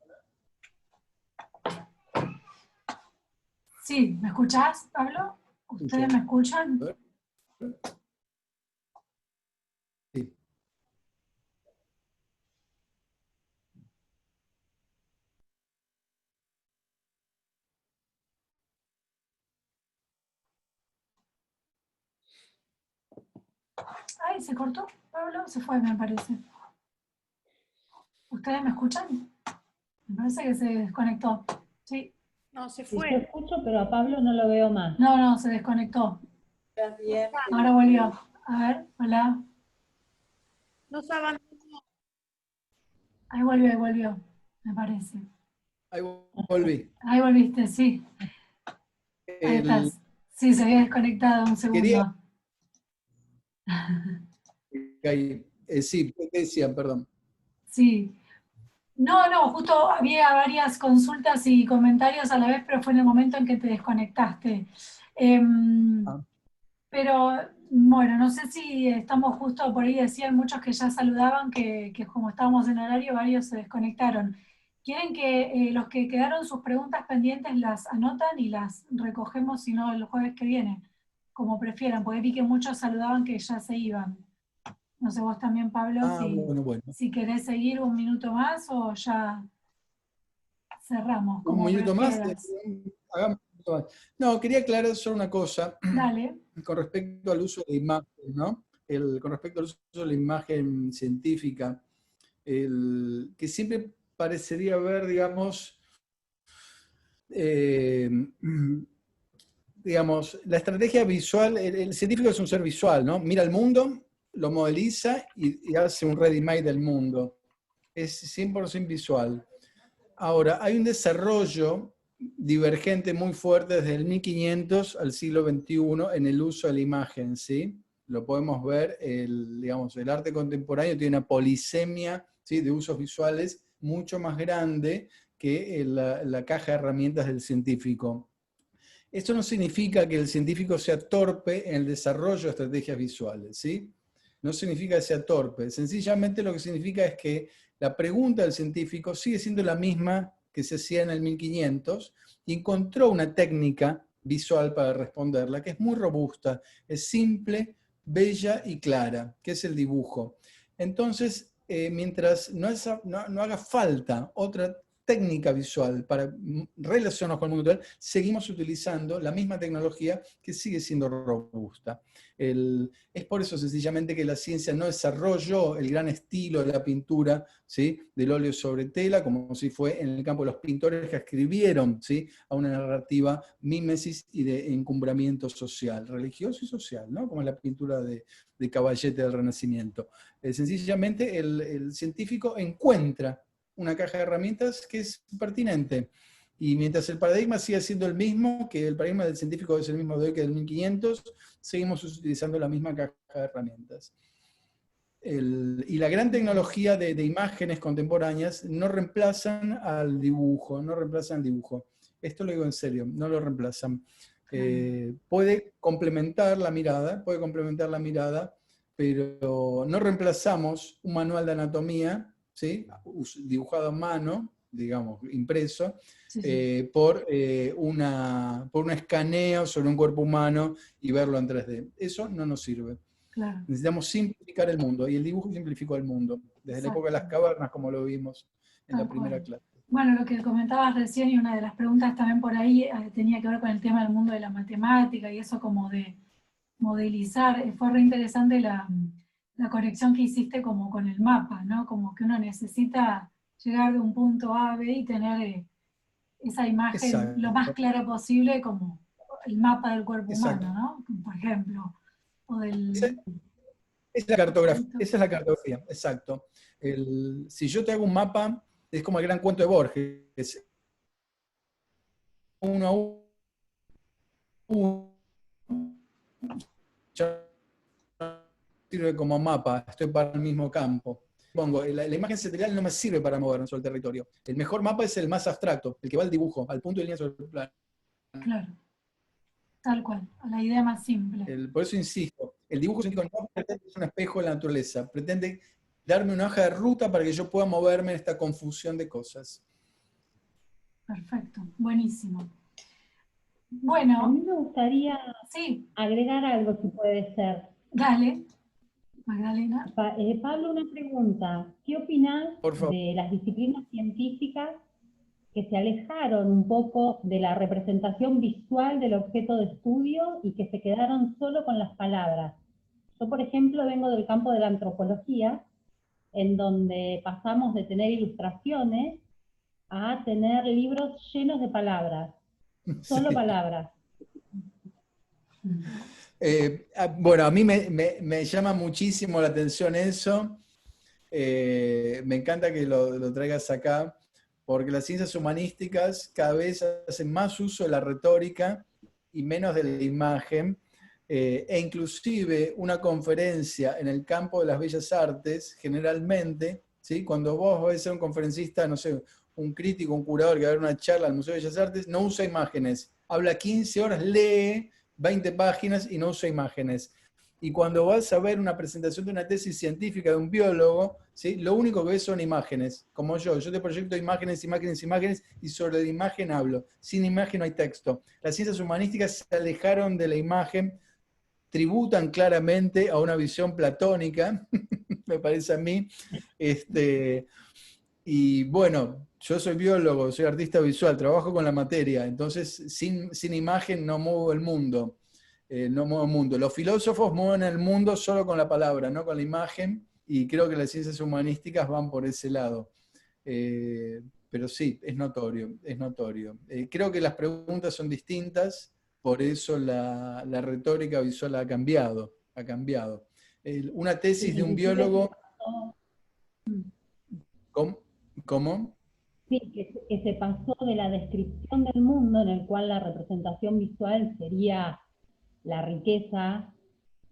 Speaker 2: Sí, ¿me escuchás, Pablo? ¿Ustedes me escuchan?
Speaker 1: Sí.
Speaker 2: Ay, ¿se cortó, Pablo? Se fue, me parece. ¿Ustedes me escuchan? Me parece que se desconectó. Sí.
Speaker 6: No, se
Speaker 5: Sí, yo
Speaker 6: fue.
Speaker 5: escucho, pero a Pablo no lo veo más.
Speaker 2: No, se desconectó. Ahora volvió. A ver, hola.
Speaker 6: Nos abandonó.
Speaker 2: Ahí volvió, me parece.
Speaker 1: Ahí volví.
Speaker 2: Ahí volviste, sí. Ahí estás. Sí, se había desconectado un segundo.
Speaker 1: Sí, ¿qué decían? Perdón.
Speaker 2: Sí. No, justo había varias consultas y comentarios a la vez, pero fue en el momento en que te desconectaste. Pero bueno, no sé si estamos justo por ahí, decían muchos que ya saludaban, que como estábamos en horario, varios se desconectaron. ¿Quieren que los que quedaron sus preguntas pendientes las anotan y las recogemos, si no, el jueves que viene? Como prefieran, porque vi que muchos saludaban que ya se iban. No sé, vos también, Pablo,
Speaker 1: Bueno.
Speaker 2: si querés seguir un minuto más o ya cerramos.
Speaker 1: Un minuto más. Hagamos un minuto más. No, quería aclarar solo una cosa.
Speaker 2: Dale.
Speaker 1: Con respecto al uso de imagen, ¿no? Con respecto al uso de la imagen científica, que siempre parecería haber, digamos, la estrategia visual, el científico es un ser visual, ¿no? Mira el mundo, lo modeliza y hace un ready-made del mundo. Es 100% visual. Ahora, hay un desarrollo divergente muy fuerte desde el 1500 al siglo XXI en el uso de la imagen, ¿sí? Lo podemos ver, el arte contemporáneo tiene una polisemia, ¿sí?, de usos visuales mucho más grande que la caja de herramientas del científico. Esto no significa que el científico sea torpe en el desarrollo de estrategias visuales, ¿sí? no significa que sea torpe, sencillamente lo que significa es que la pregunta del científico sigue siendo la misma que se hacía en el 1500, y encontró una técnica visual para responderla, que es muy robusta, es simple, bella y clara, que es el dibujo. Entonces, mientras no haga falta otra técnica visual para relacionarnos con el mundo real, seguimos utilizando la misma tecnología que sigue siendo robusta. Es por eso sencillamente que la ciencia no desarrolló el gran estilo de la pintura, ¿sí?, del óleo sobre tela, como si fue en el campo de los pintores que escribieron, ¿sí?, a una narrativa mímesis y de encumbramiento social, religioso y social, ¿no?, como la pintura de Caballete del Renacimiento. Sencillamente el científico encuentra una caja de herramientas que es pertinente. Y mientras el paradigma siga siendo el mismo, que el paradigma del científico es el mismo de hoy que del 1500, seguimos utilizando la misma caja de herramientas. Y la gran tecnología de imágenes contemporáneas no reemplazan al dibujo, no reemplazan al dibujo. Esto lo digo en serio, no lo reemplazan. Puede complementar la mirada, pero no reemplazamos un manual de anatomía, ¿sí?, dibujado a mano, digamos, impreso, por un escaneo sobre un cuerpo humano y verlo en 3D. Eso no nos sirve.
Speaker 2: Claro.
Speaker 1: Necesitamos simplificar el mundo, y el dibujo simplificó el mundo, desde la época de las cavernas, como lo vimos en la primera clase.
Speaker 2: Bueno, lo que comentabas recién, y una de las preguntas también por ahí tenía que ver con el tema del mundo de la matemática y eso como de modelizar. Fue re interesante la conexión que hiciste como con el mapa, ¿no? Como que uno necesita llegar de un punto A a B y tener esa imagen lo más clara posible, como el mapa del cuerpo humano, ¿no? Por ejemplo. O del...
Speaker 1: Esa es la cartografía, exacto. Si yo te hago un mapa, es como el gran cuento de Borges. Uno a uno. Sirve como mapa, estoy para el mismo campo. Pongo, la imagen satelital no me sirve para moverme sobre el territorio. El mejor mapa es el más abstracto, el que va al dibujo, al punto de línea sobre el plano.
Speaker 2: Claro, tal cual, a la idea más simple.
Speaker 1: Por eso insisto, el dibujo científico no pretende ser un espejo de la naturaleza, pretende darme una hoja de ruta para que yo pueda moverme en esta confusión de cosas.
Speaker 5: Perfecto, buenísimo. Bueno, a mí me gustaría agregar algo, si puede ser.
Speaker 2: Dale, Magdalena.
Speaker 5: Pablo, una pregunta. ¿Qué opinás de las disciplinas científicas que se alejaron un poco de la representación visual del objeto de estudio y que se quedaron solo con las palabras? Yo, por ejemplo, vengo del campo de la antropología, en donde pasamos de tener ilustraciones a tener libros llenos de palabras, solo palabras.
Speaker 1: Bueno, a mí me llama muchísimo la atención eso. Me encanta que lo traigas acá, porque las ciencias humanísticas cada vez hacen más uso de la retórica y menos de la imagen, e inclusive una conferencia en el campo de las bellas artes, generalmente, ¿sí?, cuando vos ves a un conferencista, no sé, un crítico, un curador que va a dar una charla al Museo de Bellas Artes, no usa imágenes, habla 15 horas, lee 20 páginas y no usa imágenes. Y cuando vas a ver una presentación de una tesis científica de un biólogo, ¿sí?, lo único que ves son imágenes, como yo te proyecto imágenes, imágenes, imágenes, y sobre la imagen hablo. Sin imagen no hay texto. Las ciencias humanísticas se alejaron de la imagen, tributan claramente a una visión platónica, me parece a mí. Y bueno, yo soy biólogo, soy artista visual, trabajo con la materia, entonces sin imagen no muevo el mundo. No muevo el mundo. Los filósofos mueven el mundo solo con la palabra, no con la imagen, y creo que las ciencias humanísticas van por ese lado. Pero sí, es notorio, es notorio. Creo que las preguntas son distintas, por eso la retórica visual ha cambiado. Una tesis de un biólogo... ¿Cómo?
Speaker 5: Sí, que se pasó de la descripción del mundo, en el cual la representación visual sería la riqueza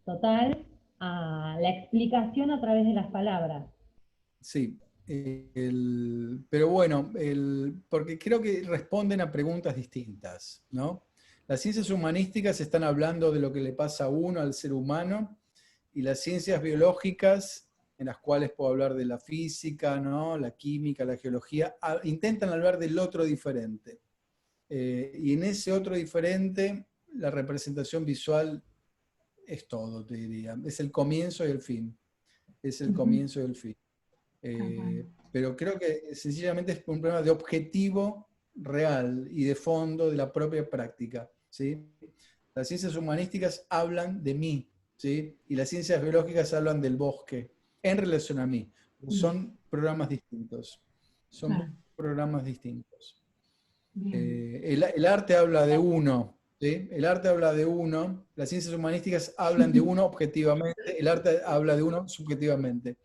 Speaker 5: total, a la explicación a través de las palabras.
Speaker 1: Sí, pero bueno, porque creo que responden a preguntas distintas, ¿no? Las ciencias humanísticas están hablando de lo que le pasa a uno, al ser humano, y las ciencias biológicas, en las cuales puedo hablar de la física, ¿no? La química, la geología, intentan hablar del otro diferente. Y en ese otro diferente, la representación visual es todo, te diría. Es el comienzo y el fin. Es el comienzo y el fin. Pero creo que sencillamente es un problema de objetivo real y de fondo de la propia práctica, ¿sí? Las ciencias humanísticas hablan de mí, ¿sí? Y las ciencias biológicas hablan del bosque, en relación a mí. Son programas distintos. Son programas distintos. El arte habla de uno, ¿sí? El arte habla de uno, las ciencias humanísticas hablan de uno objetivamente, el arte habla de uno subjetivamente.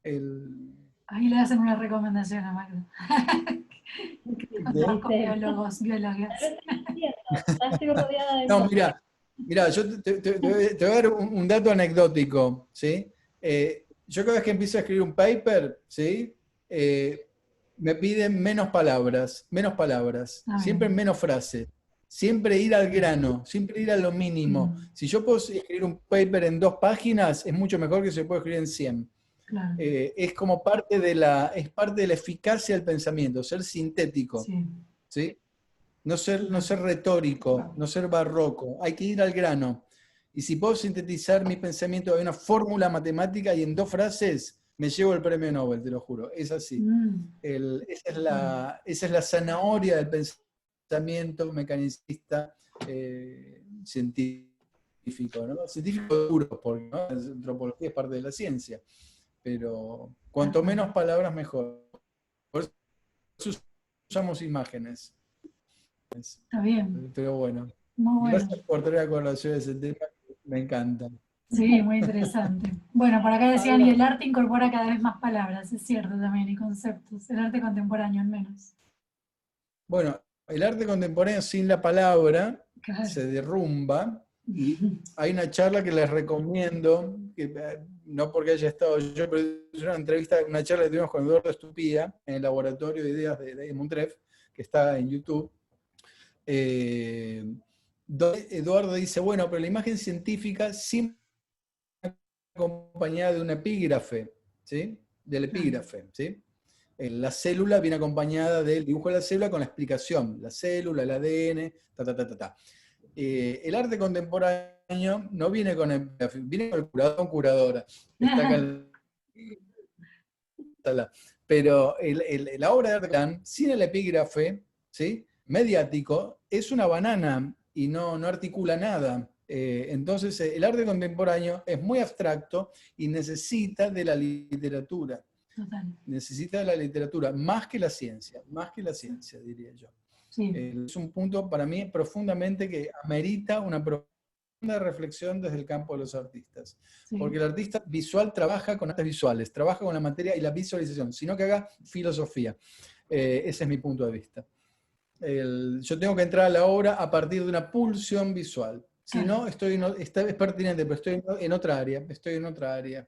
Speaker 2: Ahí le hacen una recomendación a Magda. Conozco biólogos, biólogas.
Speaker 5: Ya estoy rodeada de...
Speaker 1: No, mira, yo te voy a dar un dato anecdótico, ¿sí? Yo cada vez que empiezo a escribir un paper, ¿sí? Me piden menos palabras, siempre menos frases, siempre ir al grano, siempre ir a lo mínimo. Si yo puedo escribir un paper en 2 páginas, es mucho mejor que si lo puedo escribir en 100.
Speaker 2: Claro.
Speaker 1: Es como parte de la eficacia del pensamiento, ser sintético, ¿sí? No ser retórico, no ser barroco, hay que ir al grano. Y si puedo sintetizar mi pensamiento de una fórmula matemática y en 2 frases, me llevo el premio Nobel, te lo juro. Es así. Esa es la zanahoria del pensamiento mecanicista científico, ¿no? Científico duro, porque ¿no? La antropología es parte de la ciencia. Pero cuanto menos palabras, mejor. Por eso usamos imágenes.
Speaker 2: Está bien.
Speaker 1: Pero bueno.
Speaker 2: Muy bueno.
Speaker 1: Gracias por traer a colación ese tema, me encanta.
Speaker 2: Sí, muy interesante. Bueno, por acá decían, y el arte incorpora cada vez más palabras, es cierto también, y conceptos. El arte contemporáneo al menos.
Speaker 1: Bueno, el arte contemporáneo sin la palabra
Speaker 2: Claro.
Speaker 1: se derrumba. Y hay una charla que les recomiendo, que, no porque haya estado yo, pero es una charla que tuvimos con Eduardo Estupía en el Laboratorio de Ideas de Montref, que está en YouTube. Eduardo dice, bueno, pero la imagen científica siempre acompañada de un epígrafe, ¿sí? Del epígrafe, ¿sí? La célula viene acompañada del dibujo de la célula con la explicación, la célula, el ADN, el arte contemporáneo no viene con el, viene con el curador, curadora. Está acá pero la obra de arte sin el epígrafe, ¿sí? Mediático, es una banana y no articula nada. Entonces el arte contemporáneo es muy abstracto y necesita de la literatura.
Speaker 2: Total.
Speaker 1: Necesita de la literatura, más que la ciencia, diría yo.
Speaker 2: Sí.
Speaker 1: Es un punto para mí profundamente que amerita una profunda reflexión desde el campo de los artistas. Sí. Porque el artista visual trabaja con artes visuales, trabaja con la materia y la visualización, sino que haga filosofía. Ese es mi punto de vista. Yo tengo que entrar a la obra a partir de una pulsión visual. Si no, es pertinente, pero estoy en otra área.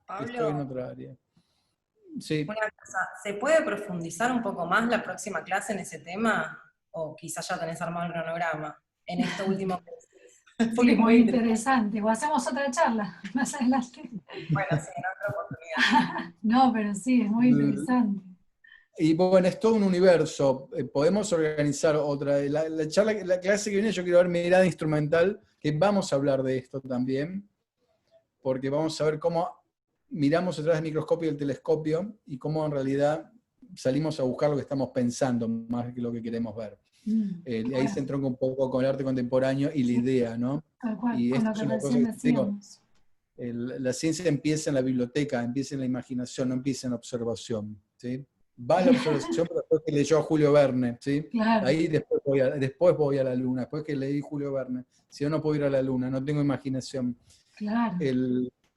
Speaker 7: Pablo,
Speaker 1: sí.
Speaker 7: Una cosa, ¿se puede profundizar un poco más la próxima clase en ese tema? O quizás ya tenés armado el cronograma en esto último que decís.
Speaker 2: Sí, muy interesante. O hacemos otra charla más adelante.
Speaker 7: Bueno, sí, en otra oportunidad.
Speaker 2: No, pero sí, es muy interesante.
Speaker 1: Y bueno, es todo un universo. Podemos organizar otra. La clase que viene yo quiero ver mirada instrumental, que vamos a hablar de esto también, porque vamos a ver cómo miramos a través del microscopio y el telescopio y cómo en realidad salimos a buscar lo que estamos pensando más que lo que queremos ver. Y ahí se entronca un poco con el arte contemporáneo y la idea, ¿no?
Speaker 2: Tal cual,
Speaker 1: y
Speaker 2: con
Speaker 1: esto
Speaker 2: lo que
Speaker 1: es una cosa
Speaker 2: recién
Speaker 1: que digo,
Speaker 2: decíamos.
Speaker 1: la ciencia empieza en la biblioteca, empieza en la imaginación, no empieza en la observación, ¿sí? Va a la observación, pero después que leyó a Julio Verne, ¿sí?
Speaker 2: Claro.
Speaker 1: Ahí después voy a la luna, después que leí Julio Verne. Si yo no puedo ir a la luna, no tengo imaginación.
Speaker 2: Claro.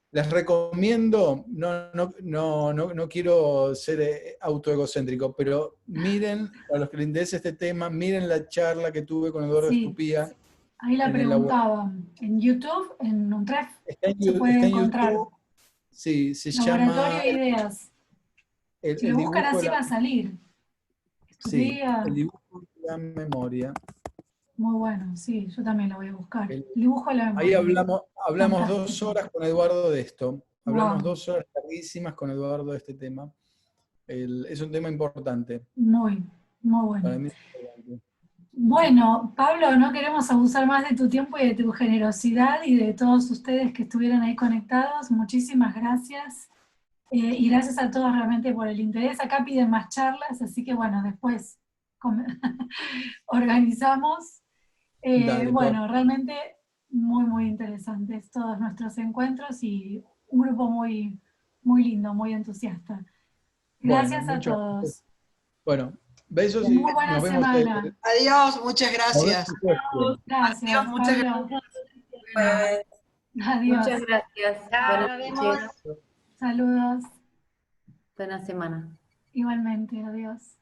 Speaker 1: Les recomiendo, no quiero ser autoegocéntrico, pero miren, a los que les interesa este tema, miren la charla que tuve con Eduardo Estupía.
Speaker 2: Ahí la preguntaba, en YouTube, en Montref, se puede encontrar.
Speaker 1: YouTube, sí, se
Speaker 2: Laboratorio
Speaker 1: llama...
Speaker 2: de Ideas. Si lo buscan así va a salir.
Speaker 1: Sí, el dibujo de la memoria.
Speaker 2: Muy bueno, sí, yo también lo voy a buscar. El dibujo de la memoria.
Speaker 1: Ahí Hablamos 2 horas con Eduardo de esto. Hablamos
Speaker 2: Wow.
Speaker 1: 2 horas larguísimas con Eduardo de este tema. Es un tema importante.
Speaker 2: Muy bueno.
Speaker 1: Para mí es importante.
Speaker 2: Bueno, Pablo, no queremos abusar más de tu tiempo y de tu generosidad y de todos ustedes que estuvieron ahí conectados. Muchísimas gracias. Y gracias a todos realmente por el interés. Acá piden más charlas, así que bueno, después organizamos.
Speaker 1: Dale,
Speaker 2: Bueno, realmente muy interesantes todos nuestros encuentros y un grupo muy lindo, muy entusiasta. Gracias
Speaker 1: Bueno,
Speaker 2: a
Speaker 1: muchas
Speaker 2: todos.
Speaker 1: gracias. Bueno, besos y
Speaker 2: Muy buena
Speaker 1: nos vemos.
Speaker 2: semana.
Speaker 6: Adiós, muchas
Speaker 1: Nos vemos
Speaker 6: gracias.
Speaker 1: el jueves que viene.
Speaker 2: Gracias,
Speaker 6: Adiós, muchas
Speaker 2: Pablo.
Speaker 7: Pues,
Speaker 2: Adiós.
Speaker 8: Muchas gracias.
Speaker 4: Chao,
Speaker 8: Buenas
Speaker 4: nos
Speaker 8: noches.
Speaker 4: vemos.
Speaker 2: Saludos.
Speaker 8: Buena semana.
Speaker 2: Igualmente, adiós.